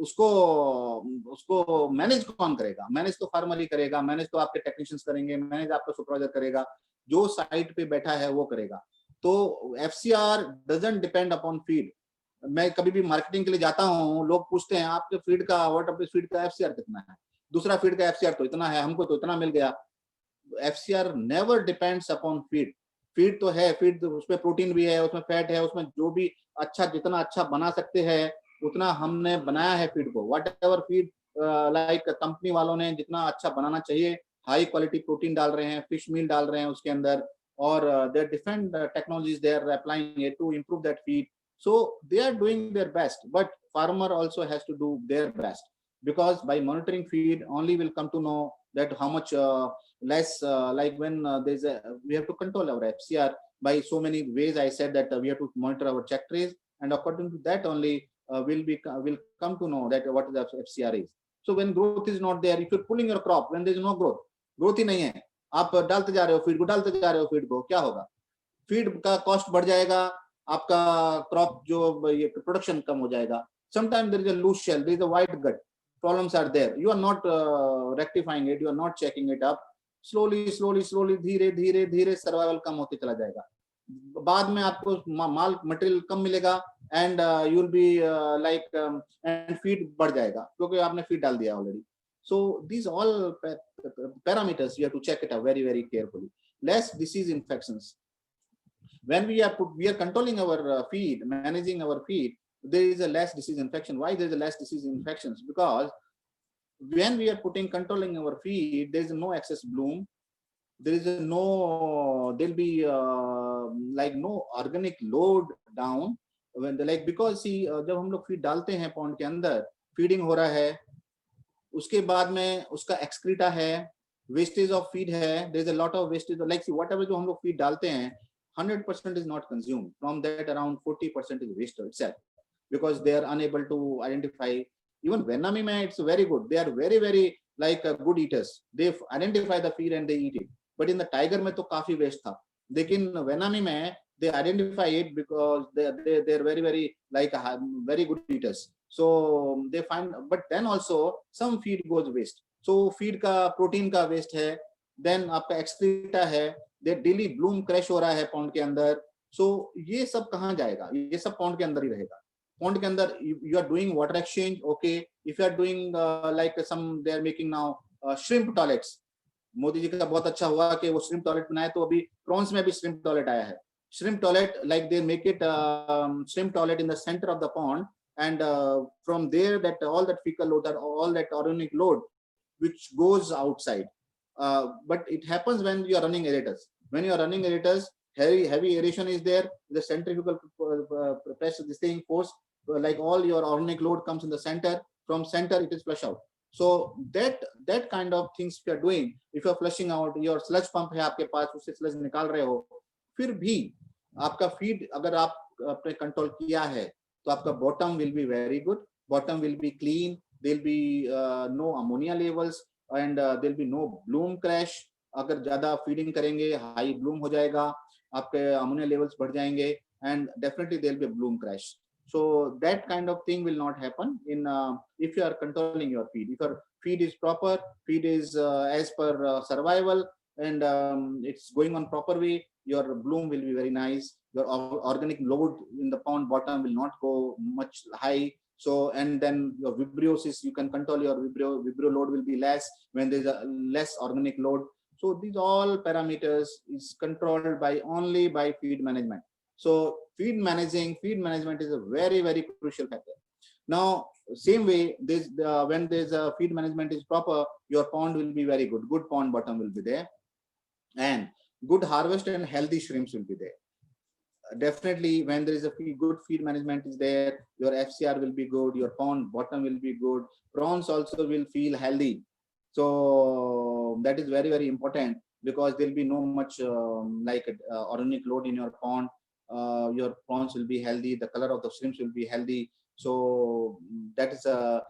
उसको मैनेज कौन करेगा? मैनेज तो फार्मर ही करेगा, मैनेज तो आपके टेक्नीशियंस करेंगे, मैनेज आपका सुपरवाइजर करेगा, जो साइट पे बैठा है वो करेगा. तो FCR doesn't depend upon feed. मैं कभी भी मार्केटिंग के लिए जाता हूँ, लोग पूछते हैं आपके फीड का फीड का एफसीआर कितना है, दूसरा फीड का एफसीआर तो इतना है, हमको तो इतना मिल गया. FCR never depends upon feed. Feed तो है, फीड तो उसमें प्रोटीन भी है, उसमें फैट है, उसमें जो भी अच्छा जितना अच्छा बना सकते हैं उतना हमने बनाया है फीड को. What ever feed like company वालों ने जितना अच्छा बनाना चाहिए, हाई क्वालिटी प्रोटीन डाल रहे हैं, फिश मील डाल रहे हैं उसके अंदर, और there different technologies they are applying it to improve that feed. So they are doing their best, but farmer also has to do their best, because by monitoring feed only will come to know that how much less like when we have to control our FCR by so many ways. I said that we have to monitor our check trace, and according to that only will come to know that what the FCR is. So when growth is not there, if you're pulling your crop when there is no growth ही नहीं है, आप डालते जा रहे हो feed को, क्या होगा? फीड का कॉस्ट बढ़ जाएगा, आपका क्रॉप जो ये प्रोडक्शन कम हो जाएगा. Sometimes there is a loose shell, there is a white gut, problems are there, you are not rectifying it, you are not checking it up. slowly धीरे सर्वाइवल कम होते चला जाएगा. बाद में आपको माल मटेरियल कम मिलेगा, and you will be like and feed बढ़ जाएगा क्योंकि आपने फीड डाल दिया already. So these all parameters you have to check it out very carefully. Less disease infections. When we are controlling our feed, managing our feed, there is a less disease infection. Why there is a less disease infections? Because when we are controlling our feed, there is no excess bloom. There is there'll be like no organic load down when because see जब हम लोग feed डालते हैं pond के अंदर, feeding हो रहा है, उसके बाद में उसका excreta है, wastage of feed है, there is a lot of wastage, like see whatever जो हम लोग feed डालते हैं 100% is not consumed. From that around 40% is wasted itself, because they are unable to identify. Even Vietnamese में it's very good. They are very like good eaters. They identify the feed and they eat it. But in the tiger में तो काफी waste था. लेकिन Vietnamese में they identify it because they are very like very good eaters. So they find, but then also some feed goes waste. So feed का protein का waste है, then आपका excreta है, they daily bloom crash हो रहा है pond के अंदर. So ये सब कहाँ जाएगा? ये सब pond के अंदर ही रहेगा. Pond के अंदर you are doing water exchange, okay. If you are doing like some they are making now shrimp toilets. Modi ji का बहुत अच्छा हुआ कि वो shrimp toilet बनाए, तो अभी prawns में भी shrimp toilet आया है. Shrimp toilet, like they make it shrimp toilet in the center of the pond, and from there that all that fecal load, all that organic load which goes outside. But it happens when you are running aerators. When you are running aerators, heavy aeration is there, the centrifugal press, this thing force, like all your organic load comes in the center, from center it is flush out. So that kind of things if you are doing, if you are flushing out, your sludge pump है आपके पास, उससे sludge निकाल रहे हो, फिर भी आपका feed अगर आप अपने control किया है, तो आपका bottom will be very good, bottom will be clean, there will be no ammonia levels, and there will be no bloom crash. अगर ज़्यादा feeding करेंगे, high bloom हो जाएगा, आपके ammonia levels बढ़ जाएंगे, and definitely there will be a bloom crash. So that kind of thing will not happen in if you are controlling your feed. If your feed is proper, feed is as per survival, and it's going on proper way, your bloom will be very nice. Your organic load in the pond bottom will not go much high. So, and then your vibriosis, you can control your vibrio load will be less when there's a less organic load. So these all parameters is controlled by only by feed management. So feed management is a very crucial factor. Now, same way, this when there's a feed management is proper, your pond will be very good. Good pond bottom will be there, and good harvest and healthy shrimps will be there. Definitely, when there is a good feed management is there, your FCR will be good, your pond bottom will be good, prawns also will feel healthy. So that is very important, because there will be no much like organic load in your pond. your prawns will be healthy, the color of the shrimps will be healthy. So that is a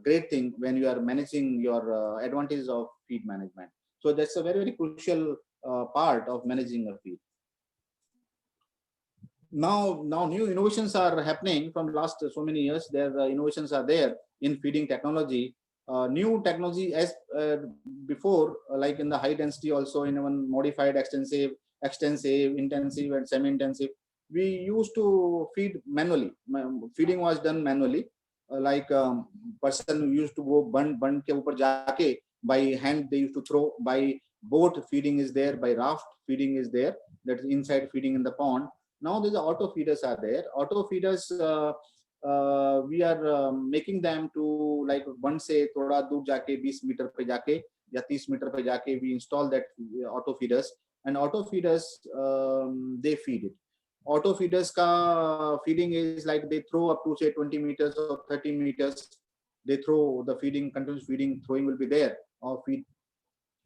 great thing when you are managing your advantages of feed management. So that's a very, very crucial part of managing a feed. Now new innovations are happening from last so many years. There innovations are there in feeding technology. New technology as before, like in the high density, also in one modified, extensive, intensive, and semi-intensive. We used to feed manually. Feeding was done manually. Like person who used to go bund ke upar jaake by hand, they used to throw. By boat feeding is there. By raft feeding is there. That is inside feeding in the pond. Now there's auto feeders are there. Auto feeders. We are making them to like one say thoda dur jaake 20 meter pe jaake ya 30 meter pe jaake we install that auto feeders, and auto feeders they feed it. Auto feeders ka feeding is like they throw up to say 20 meters or 30 meters. They throw the feeding, continuous feeding, throwing will be there or feed.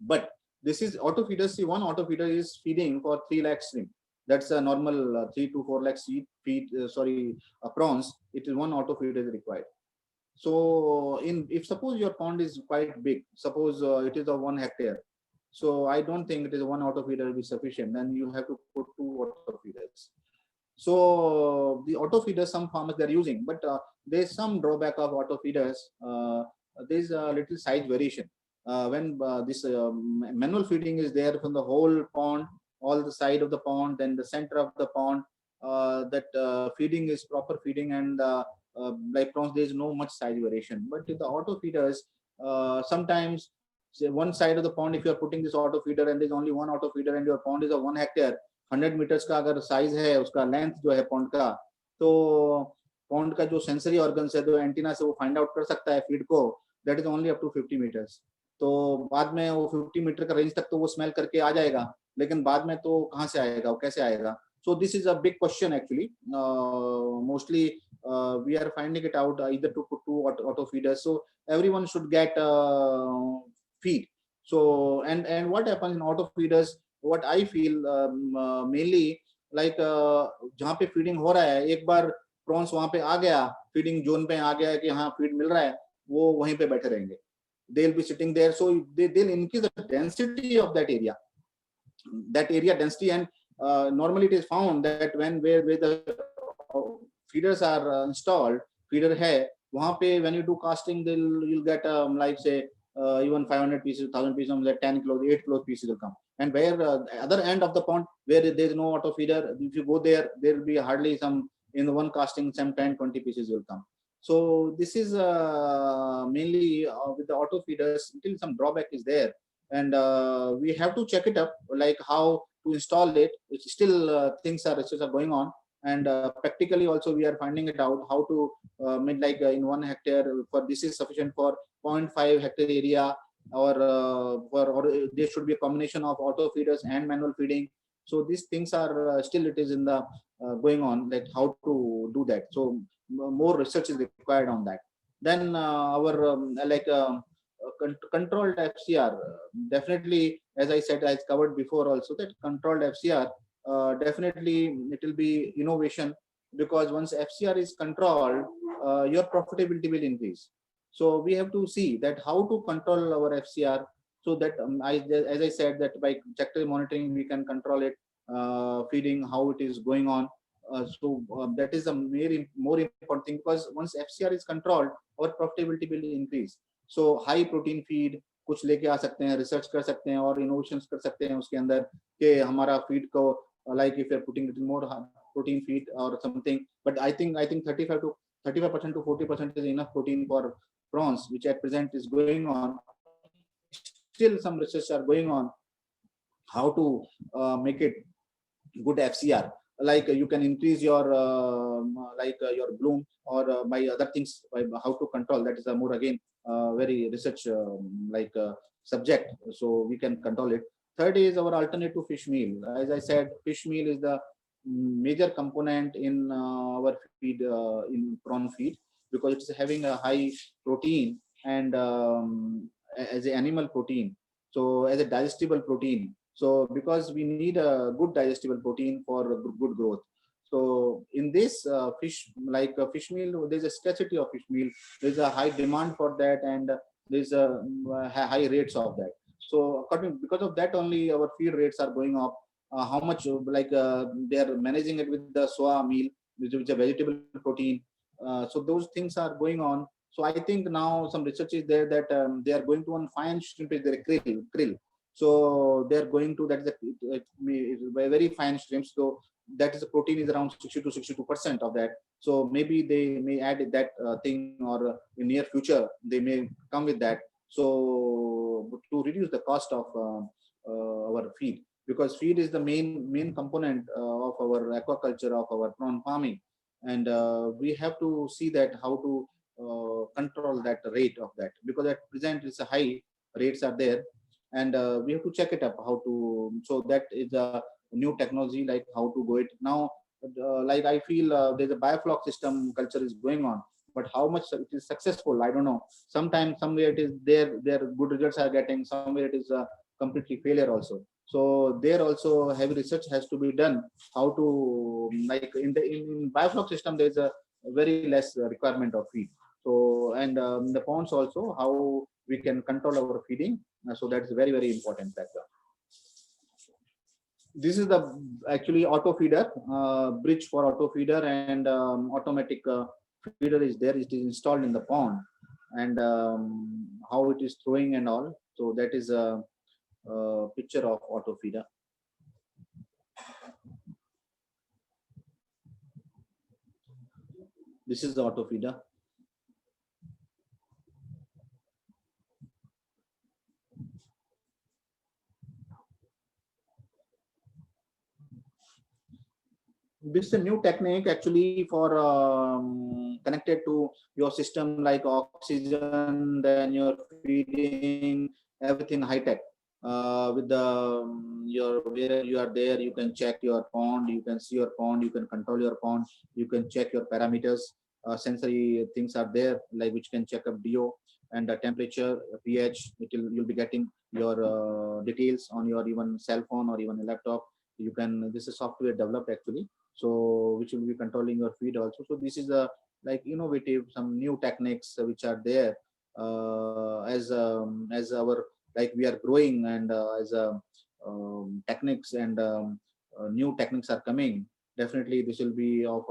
But this is auto feeders. See, one auto feeder is feeding for 3 lakh shrimp. That's a normal 3 to 4 lakh feed. Prawns. It is one auto feeder is required. So, if suppose your pond is quite big, suppose it is of 1 hectare. So I don't think it is one auto feeder will be sufficient. Then you have to put 2 auto feeders. So the auto feeders, some farmers they are using, but there's some drawback of auto feeders. There's a little size variation. When this manual feeding is there from the whole pond, all the side of the pond, then the center of the pond, that feeding is proper feeding, and like prawns, there is no much size variation. But with the auto feeders, sometimes say one side of the pond, if you are putting this auto feeder and there's only one auto feeder and your pond is of 1 hectare, 100 meters का अगर size है उसका length जो है pond का, तो pond का जो सेंसरी ऑर्गन्स है जो एंटीना से वो फाइंड आउट कर सकता है फीड को, that is only up to 50 meters. तो बाद में वो 50 मीटर का रेंज तक तो वो स्मेल करके आ जाएगा, लेकिन बाद में तो कहाँ से आएगा, वो कैसे आएगा? So this is a big question actually. Mostly we are finding it out either to put 2 auto feeders. So everyone should get feed. So and what happens in auto feeders, what I feel mainly like जहाँ पे feeding हो रहा है, एक बार prawns वहाँ पे आ गया, feeding zone पे आ गया कि हाँ फीड मिल रहा है, वो वहीं पे बैठे रहेंगे. They'll be sitting there, so they'll increase the density of that area density, and normally it is found that where the feeders are installed, feeder hai, वहाँ पे when you do casting, you'll get like say even 500 pieces, 1000 pieces, like 10 kilos, 8 kilos pieces will come. And where other end of the pond where there is no auto feeder, if you go there will be hardly some in the one casting, some 10, 20 pieces will come. So this is mainly with the auto feeders, still some drawback is there, and we have to check it up, like how to install it. It's still things are research are going on, and practically also we are finding it out how to make like in 1 hectare, for this is sufficient for 0.5 hectare area, or there should be a combination of auto feeders and manual feeding. So these things are still it is in the going on, like how to do that. So more research is required on that. Then our controlled FCR, definitely, as I said, I covered before also, that controlled FCR, definitely it will be innovation, because once FCR is controlled, your profitability will increase. So we have to see that how to control our FCR, so that as I said, that by sector monitoring we can control it, feeding, how it is going on. That is a more important thing, because once FCR is controlled, our profitability will increase. So high protein feed कुछ लेके आ सकते हैं, research कर सकते हैं और innovations कर सकते हैं उसके अंदर कि हमारा फीड को, like if you're putting little more protein feed or something. But I think 35% to 40% is enough protein for prawns, which at present is going on. Still some research are going on how to make it good FCR. Like you can increase your your bloom, or by other things, by how to control. That is a more again very research subject. So we can control it. Third is our alternative fish meal. As I said, fish meal is the major component in our feed, in prawn feed, because it is having a high protein, and as an animal protein, so as a digestible protein. So because we need a good digestible protein for good growth. So in this fish, like fish meal, there's a scarcity of fish meal. There's a high demand for that, and there's a high rates of that. So because of that only our feed rates are going up. How much they are managing it with the soya meal, which is a vegetable protein. So those things are going on. So I think now some research is there that they are going to on fine shrimp is their krill. So they are going to that is very fine shrimps. So that is the protein is around 60 to 62% of that. So maybe they may add that thing, or in near future they may come with that. So to reduce the cost of our feed, because feed is the main component of our aquaculture, of our prawn farming, and we have to see that how to control that rate of that, because at present it's a high rates are there, and we have to check it up how to. So that is a new technology, like how to go it now. Like I feel there's a biofloc system culture is going on, but how much it is successful, I don't know. Sometimes somewhere it is there good results are getting, somewhere it is completely failure also. So there also heavy research has to be done how to, like in biofloc system there's a very less requirement of feed. So and the ponds also, how we can control our feeding. So that's very important factor. This is the actually auto feeder, bridge for auto feeder, and automatic feeder is there. It is installed in the pond, and how it is throwing and all. So that is a picture of auto feeder. This is the auto feeder. This is a new technique actually for connected to your system, like oxygen, then your feeding, everything high tech. With the your where you are there, you can check your pond, you can see your pond, you can control your pond, you can check your parameters. Sensory things are there, like which can check up DO and the temperature, pH. You'll be getting your details on your even cell phone or even a laptop. You can, this is software developed actually, so which will be controlling your feed also. So this is a like innovative, some new techniques which are there as our, like we are growing, and as techniques and new techniques are coming. Definitely this will be of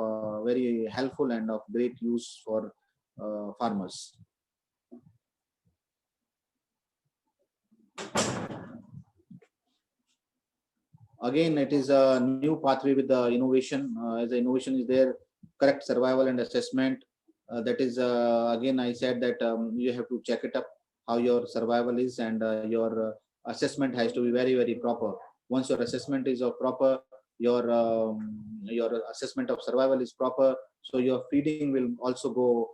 very helpful and of great use for farmers. Again, it is a new pathway with the innovation. As the innovation is there, correct survival and assessment. That is again, I said that you have to check it up how your survival is, and your assessment has to be very proper. Once your assessment is proper, your assessment of survival is proper, so your feeding will also go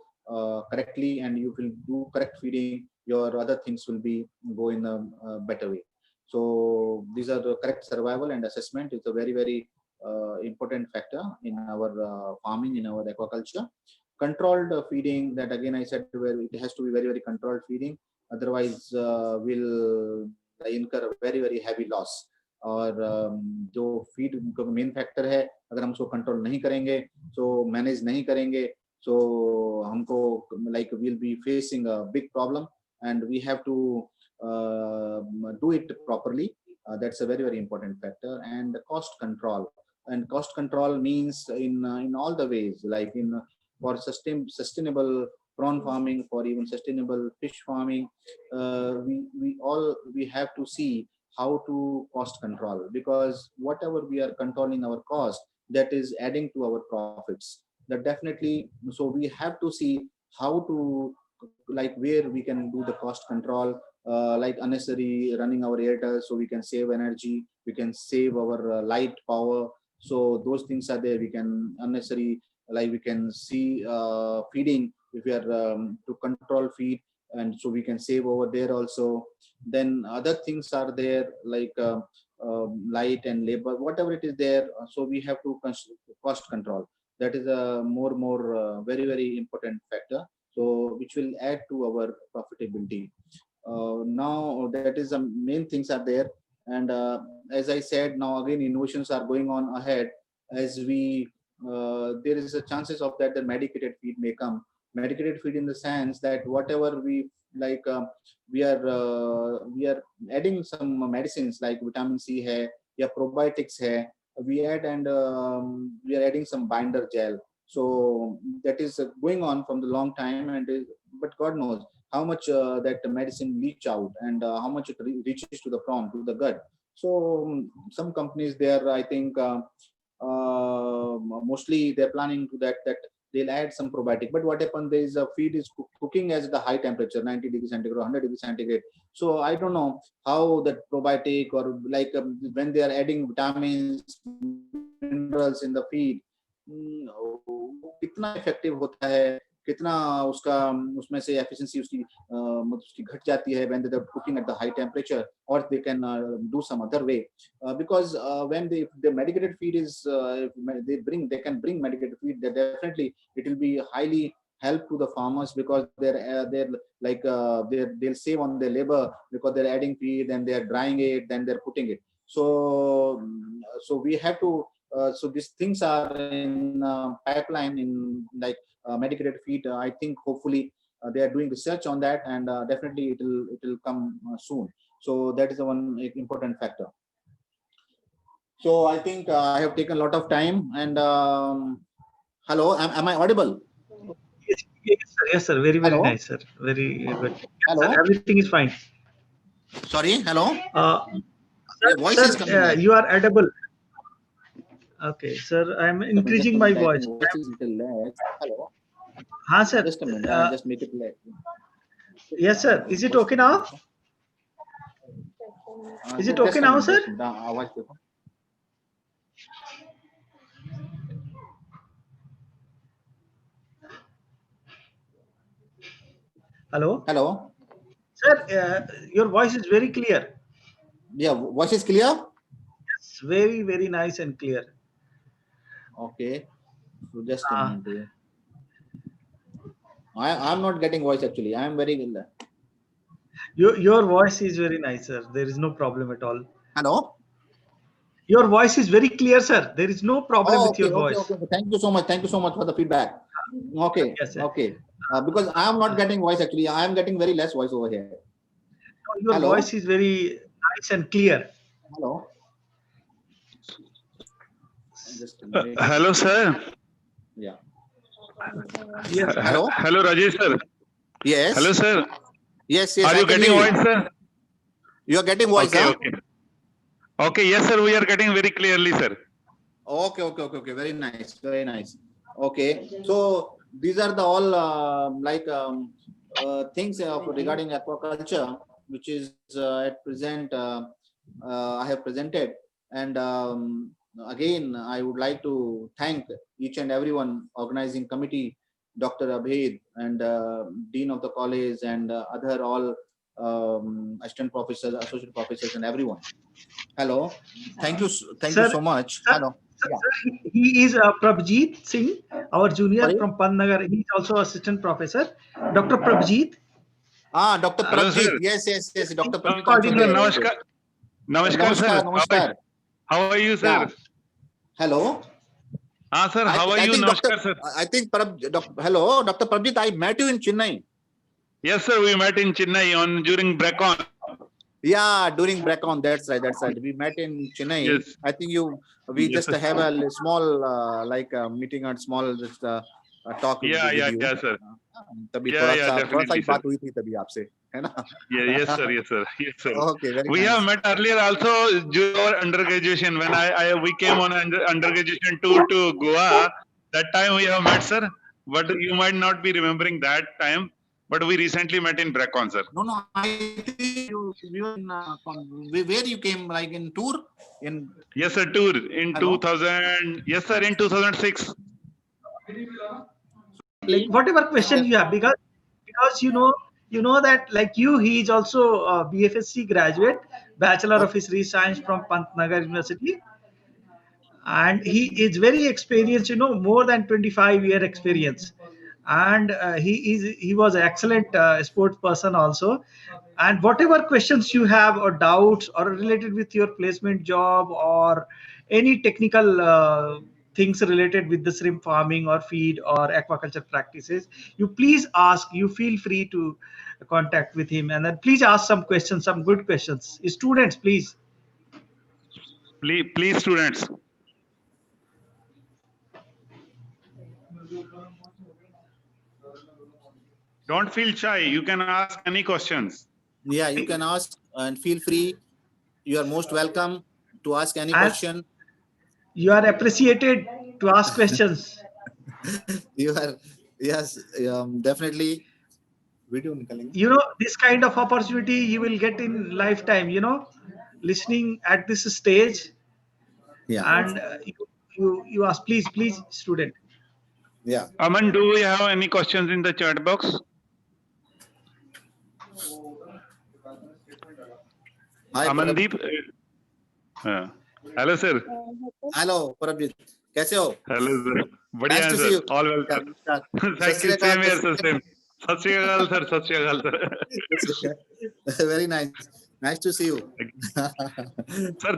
correctly, and you will do correct feeding. Your other things will be go in a better way. So these are the correct survival and assessment is a very important factor in our farming, in our aquaculture. Controlled feeding, that again I said, where it has to be very controlled feeding. Otherwise, will incur very heavy loss. और जो feed main factor है, अगर हम उसको control नहीं करेंगे, so manage नहीं करेंगे, so हमको like we'll be facing a big problem, and we have to do it properly. That's a very important factor. And cost control. And cost control means in all the ways, like in for sustainable prawn farming, for even sustainable fish farming, we have to see how to cost control, because whatever we are controlling our cost, that is adding to our profits. That definitely, so we have to see how to, like where we can do the cost control, like unnecessary running our air, so we can save energy, we can save our light power. So those things are there. We can unnecessary, like we can see feeding, if we are to control feed, and so we can save over there also. Then other things are there, like light and labor, whatever it is there. So we have to cost control. That is a more very important factor, so which will add to our profitability. Now that is the main things are there. And as I said, now again innovations are going on ahead, as we there is a chances of that the medicated feed may come. Medicated feed in the sense that whatever we like, we are adding some medicines like vitamin C hai, या probiotics hai, we add, and we are adding some binder gel. So that is going on from the long time, and but God knows how much that medicine leach out, and how much it reaches to the prawn, to the gut. So some companies there, I think, mostly they're planning to that they'll add some probiotic. But what happens, there is a feed is cooking at the high temperature, 90 degrees centigrade, 100 degrees centigrade. So I don't know how that probiotic, or like when they are adding vitamins, minerals in the feed, कितना effective होता है, कितना उसका उसमें से efficiency उसकी घट जाती है when they're cooking at the high temperature, or they can do some other way, because when the medicated feed is they can bring medicated feed, that definitely it will be highly help to the farmers, because they're like they'll save on their labor, because they're adding feed and they're drying it, then they're putting it. So we have to so these things are in pipeline, in like medicated feed. I think hopefully they are doing research on that, and definitely it will come soon. So that is the one important factor. So I think I have taken a lot of time, and hello, am I audible? Yes, sir. Very Hello? nice, sir. Very good. Hello? Sir, everything is fine. Sorry, hello. Sir, voice is coming you are audible. Okay, sir. I am increasing my voice. Voice is little less. Hello. हाँ, sir. Just a minute. I'll just make it less. Yes, sir. Is it okay now? Is it okay now, sir? Hello. Hello. Sir, your voice is very clear. Yeah, voice is clear? Yes, very nice and clear. Okay. So just a minute. I'm not getting voice actually. I am very good. Your voice is very nice, sir. There is no problem at all. Hello. Your voice is very clear, sir. There is no problem with your voice. Okay. Thank you so much. Thank you so much for the feedback. Okay. Yes, sir. Okay. Because I am not getting voice actually. I am getting very less voice over here. Your Hello? voice is very nice and clear. Hello. Hello, sir. Yeah. Yes. Hello. Hello, Rajesh, sir. Yes. Hello, sir. Yes. Are you getting voice, sir? You are getting voice, okay, huh? okay. Okay, yes, sir. We are getting very clearly, sir. Okay. Very nice. Very nice. Okay. So these are the all things regarding aquaculture, which is at present I have presented. And again, I would like to thank each and everyone, organizing committee, Dr. Abhed, and Dean of the college, and other all assistant professors, associate professors, and everyone. Hello. Thank you so much. Sir, Hello. Sir, he is Prabjeet Singh, our junior Sorry? from Pantnagar. He is also assistant professor. Dr. Prabjeet. Dr. Hello, Prabjeet. sir. Yes. Dr. Prabjeet. Namaskar, sir. Namaskar. How are you, sir? Yeah. Hello. Sir, how are you? Namaskar, sir. I think, hello, Dr. Prabjeet, I met you in Chennai. Yes, sir. We met in Chennai during BRACON. Yeah, during BRACON. That's right. We met in Chennai. Yes. I think we Yes, just have a small meeting and small talk with you. Yeah, sir. तभी थोड़ा सा बात हुई थी तभी आपसे, है ना? Yes, sir. Okay, very we nice. have met earlier also during our undergraduation when we came on an undergraduation tour to Goa. That time we have met, sir. But you might not be remembering that time. But we recently met in BRACON, sir. No, I think you in where you came, like in tour? Yes, sir, tour in Hello? 2000. Yes, sir, in 2006. Like whatever question you have, because you know that like he is also a BFSC graduate, Bachelor of Fisheries Science from Pantnagar University, and he is very experienced. More than 25-year experience, and he was an excellent sports person also. And whatever questions you have or doubts or related with your placement job or any technical things related with the shrimp farming or feed or aquaculture practices, you please ask, you feel free to contact with him, and then please ask some questions, some good questions. Students, please. Please, students. Don't feel shy. You can ask any questions. Yeah, you can ask and feel free. You are most welcome to ask any As question. you are appreciated to ask questions. You are, yes, definitely. Video You know, this kind of opportunity you will get in lifetime, you know, listening at this stage. Yeah, And you ask, please, student. yeah. Aman, do we have any questions in the chat box? Hi, Amandeep. Hello, sir. Hello, Parabjit. कैसे हो? Hello, sir. Nice बढ़िया to है, see sir. you. All well, sir. नमस्कार. Thank you. Same here, sir. Same. सत श्री अकाल, sir. सत श्री अकाल, sir. Very nice. Nice to see you. Sir,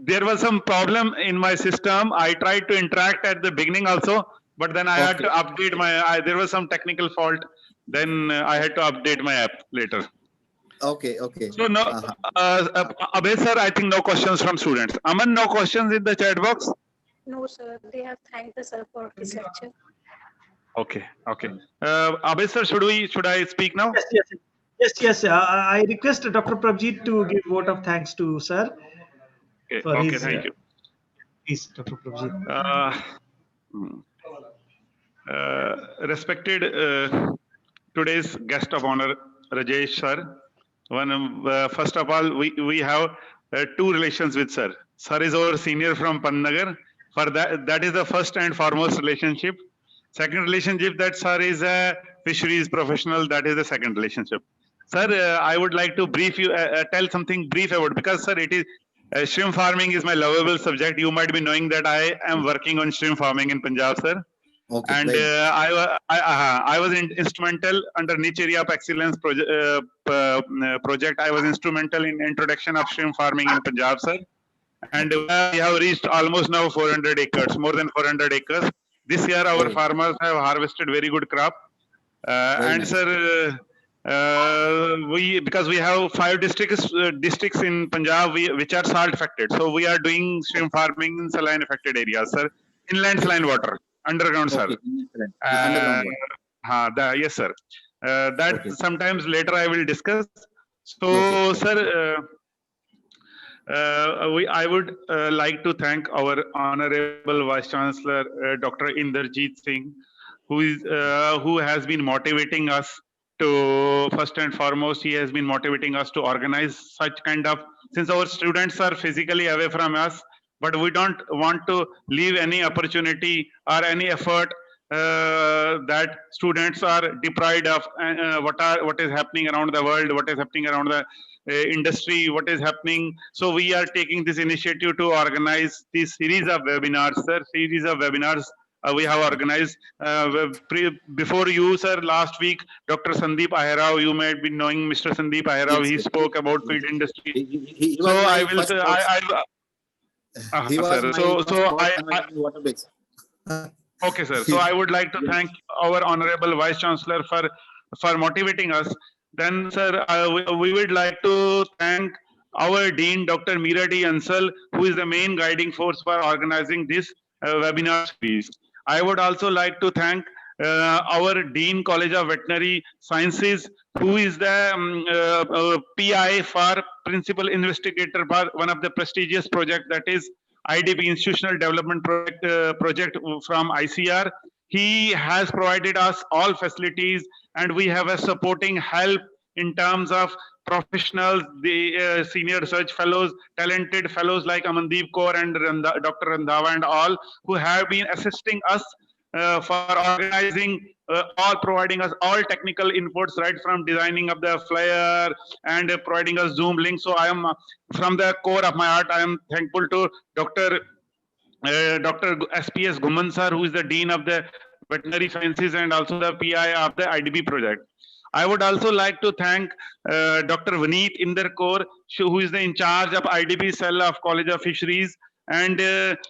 there was some problem in my system. I tried to interact at the beginning also, but then I had to update my. There was some technical fault. Then I had to update my app later. Okay, okay. So no, Abhay sir, I think no questions from students. Aman, no questions in the chat box. No, sir. They have thanked the sir for his lecture. Okay, okay. Abhay sir, should I speak now? Yes. I request Dr. Prabjit to give vote of thanks to sir. Okay, For okay, his, thank you. Please, Dr. Prabjit. Respected today's guest of honor, Rajesh sir. First of all, we have two relations with sir. Sir is our senior from Panagar. For that is the first and foremost relationship. Second relationship, that sir is a fisheries professional. That is the second relationship. Sir, I would like to brief you, tell something brief about, because sir, it is shrimp farming is my lovable subject. You might be knowing that I am working on shrimp farming in Punjab, sir. Okay, And I was instrumental under Niche Area of Excellence project. I was instrumental in introduction of shrimp farming in Punjab, sir. And we have reached almost now 400 acres, more than 400 acres. This year, our farmers have harvested very good crop. And nice. sir, because we have 5 districts in Punjab which are salt affected. So we are doing shrimp farming in saline affected areas, sir. Inland saline water, underground, sir. Yes, sir. That sometimes later I will discuss. So, sir, I would like to thank our Honorable Vice Chancellor, Dr. Inderjeet Singh, who has been motivating us to, first and foremost, he has been motivating us to organize such kind of, since our students are physically away from us, but we don't want to leave any opportunity or any effort that students are deprived of what is happening around the world, what is happening around the industry, what is happening. So we are taking this initiative to organize this series of webinars, sir. Series of webinars we have organized. Before you, sir, last week, Dr. Sandeep Ahirao, you might be knowing Mr. Sandeep Ahirao, he spoke about feed industry. So I will say, okay, sir. So I would like to thank our Honorable Vice Chancellor for motivating us. Then, sir, we would like to thank our Dean, Dr. Meera D. Ansal, who is the main guiding force for organizing this webinar series. I would also like to thank our Dean, College of Veterinary Sciences, who is the PI for Principal Investigator for one of the prestigious project, that is IDP, Institutional Development Project from ICR. He has provided us all facilities, and we have a supporting help in terms of professionals, the senior research fellows, talented fellows like Amandeep Kaur and Dr. Randhawa and all, who have been assisting us for organizing, providing us all technical inputs, right from designing of the flyer and providing us Zoom link. So I am, from the core of my heart, I am thankful to Dr. SPS Guman sir, who is the Dean of the Veterinary Sciences and also the PI of the IDP project. I would also like to thank Dr. Vineet Inderkaur, who is the in charge of IDP cell of College of Fisheries, and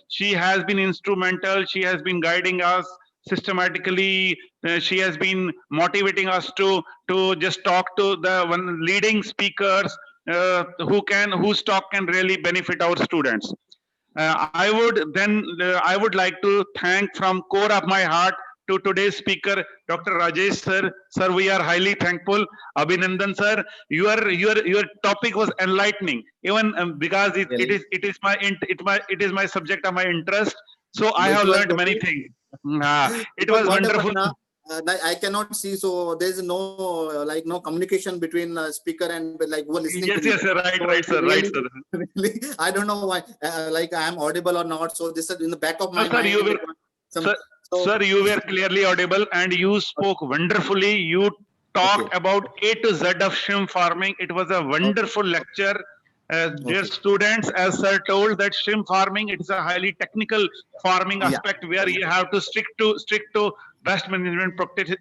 she has been instrumental. She has been guiding us systematically. She has been motivating us to just talk to the one leading speakers whose talk can really benefit our students. I would like to thank from core of my heart to today's speaker, Dr. Rajesh sir. Sir, we are highly thankful. Abhinandan sir, your topic was enlightening, even because Really? it is my subject of my interest. So I It have was learned many okay. things. It But was what wonderful. happened now? I cannot see, so there's no like no communication between speaker and like who are listening Yes, to me. yes, right, So right, sir, right, really, sir. really, I don't know why. Like I am audible or not. So this is in the back of No, my sir, you mind. were Some, Sir, so sir, you were clearly audible and you spoke wonderfully. You talked okay, about A to Z of shrimp farming. It was a wonderful lecture. Dear okay, students, as sir told that shrimp farming, it is a highly technical farming yeah, aspect where you have to stick to best management practices.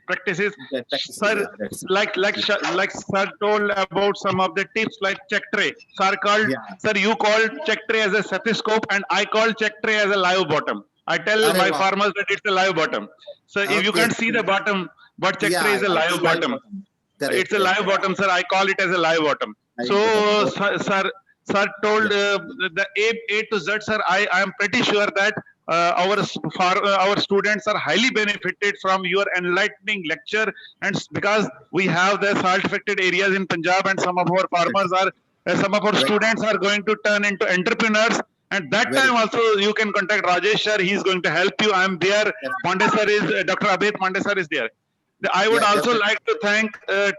that practices, Sir, yeah, that's like sir told about some of the tips like check tray. yeah. Sir, you called check tray as a stethoscope and I call check tray as a live bottom. I tell Arre my wow. farmers that it's a live bottom. So if you Okay, can't see the bottom, but check tray yeah, is a yeah, live it's live bottom. button. Correct, It's a correct, live bottom, sir. I call it as a live bottom. live So, button. Okay, sir told yeah, the A to Z, sir. I am pretty sure that our students are highly benefited from your enlightening lecture, and because we have the salt-affected areas in Punjab, and some of our farmers are, some of our very, students are going to turn into entrepreneurs. And that very time good. also you can contact Rajesh sir. He is going to help you. I am there. Definitely. Pandey sir is Dr. Abhet Pandey sir is there. I would Yeah, also definitely. like to thank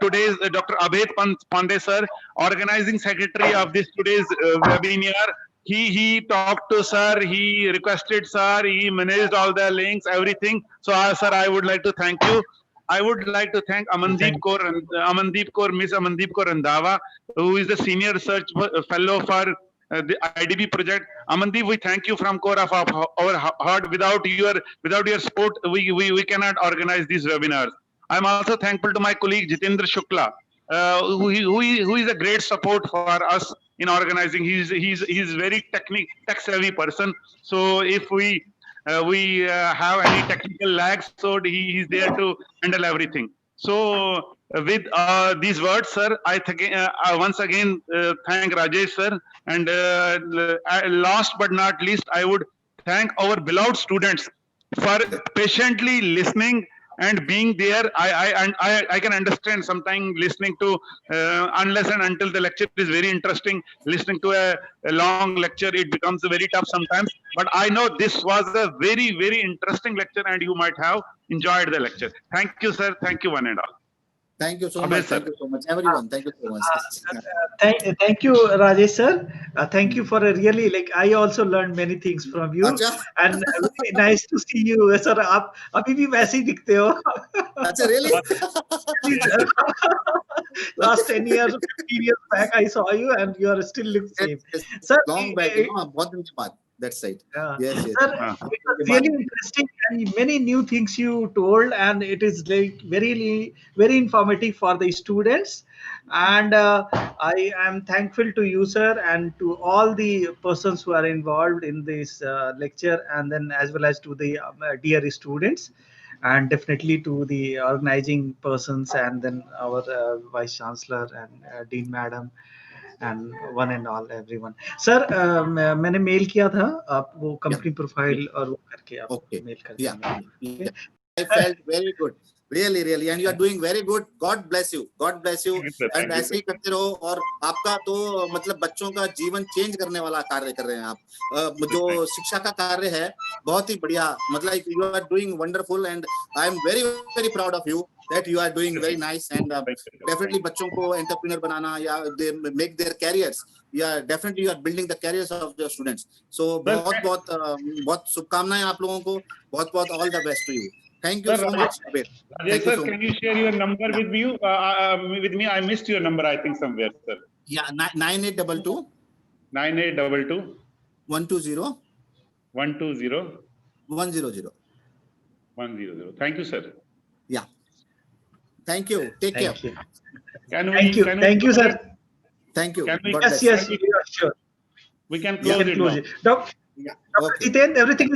today's Dr. Abhet Pandey sir, organizing secretary of this today's webinar. He talked to sir, he requested sir, he managed all the links, everything. So sir, I would like to thank you. I would like to thank Thank Amandeep Kaur, Miss Amandeep Kaur Randhawa, who is the senior research fellow for the IDB project. Amandeep, we thank you from core of our heart. Without your support, we cannot organize these webinars. I'm also thankful to my colleague Jitendra Shukla, who is a great support for us in organizing. He's very tech savvy person. So if we have any technical lags, so he's there to handle everything. So with these words, sir, I once again thank Rajesh sir, and last but not least, I would thank our beloved students for patiently listening and being there. I can understand sometimes listening to unless and until the lecture is very interesting, listening to a long lecture, it becomes very tough sometimes. But I know this was a very interesting lecture and you might have enjoyed the lecture. Thank you, sir. Thank you, one and all. Thank you so Abhay much. sir. Thank you so much, everyone. Thank you so much. thank you, Rajesh sir. Thank you for a really, like, I also learned many things from you, अच्छा, and really nice to see you, sir. आप अभी भी वैसे ही दिखते हो. अच्छा, really? Last 10 years, 15 years back, I saw you, and you are still look same, Yes, sir. long back, you know, बहुत दिन के बाद. That's right. Yes, yes. Sir, हाँ. it was really interesting and many new things you told, and it is like very informative for the students. And I am thankful to you, sir, and to all the persons who are involved in this lecture, and then as well as to the dear students, and definitely to the organizing persons, and then our vice chancellor and dean madam, and one and all everyone. Sir मैंने mail किया था, आप वो Yeah, company profile और वो करके आप okay. Mail कर Yeah, देंगे. yeah. I felt very good. Really, really, and you are doing very good. God bless you. God bless you. Thank you, sir. And Thank you, ऐसे ही करते रहो. और आपका तो मतलब बच्चों का जीवन चेंज करने वाला कार्य कर रहे हैं आप. जो शिक्षा का कार्य है बहुत ही बढ़िया. मतलब you are doing wonderful, and I am very proud of you that you are doing very nice, and definitely बच्चों को entrepreneur बनाना या they make their careers. Yeah, definitely you are building the careers of the students. So बहुत शुभकामनाएं आप लोगों को. बहुत all the best to you. Thank you Sir, so much, Abhay. Rajesh Thank you sir, so can you share your number with me? With me, I missed your number. I think somewhere, sir. Yeah, 9822 9822 120 120 100. 100. Thank you, sir. Yeah. Thank you. Take care. Thank you. Can we Thank you, sir. Thank you. Can we- God Yes, bless. yes, yeah, sure. We can You close can it close now. it. Yeah. Okay. Jiten, everything is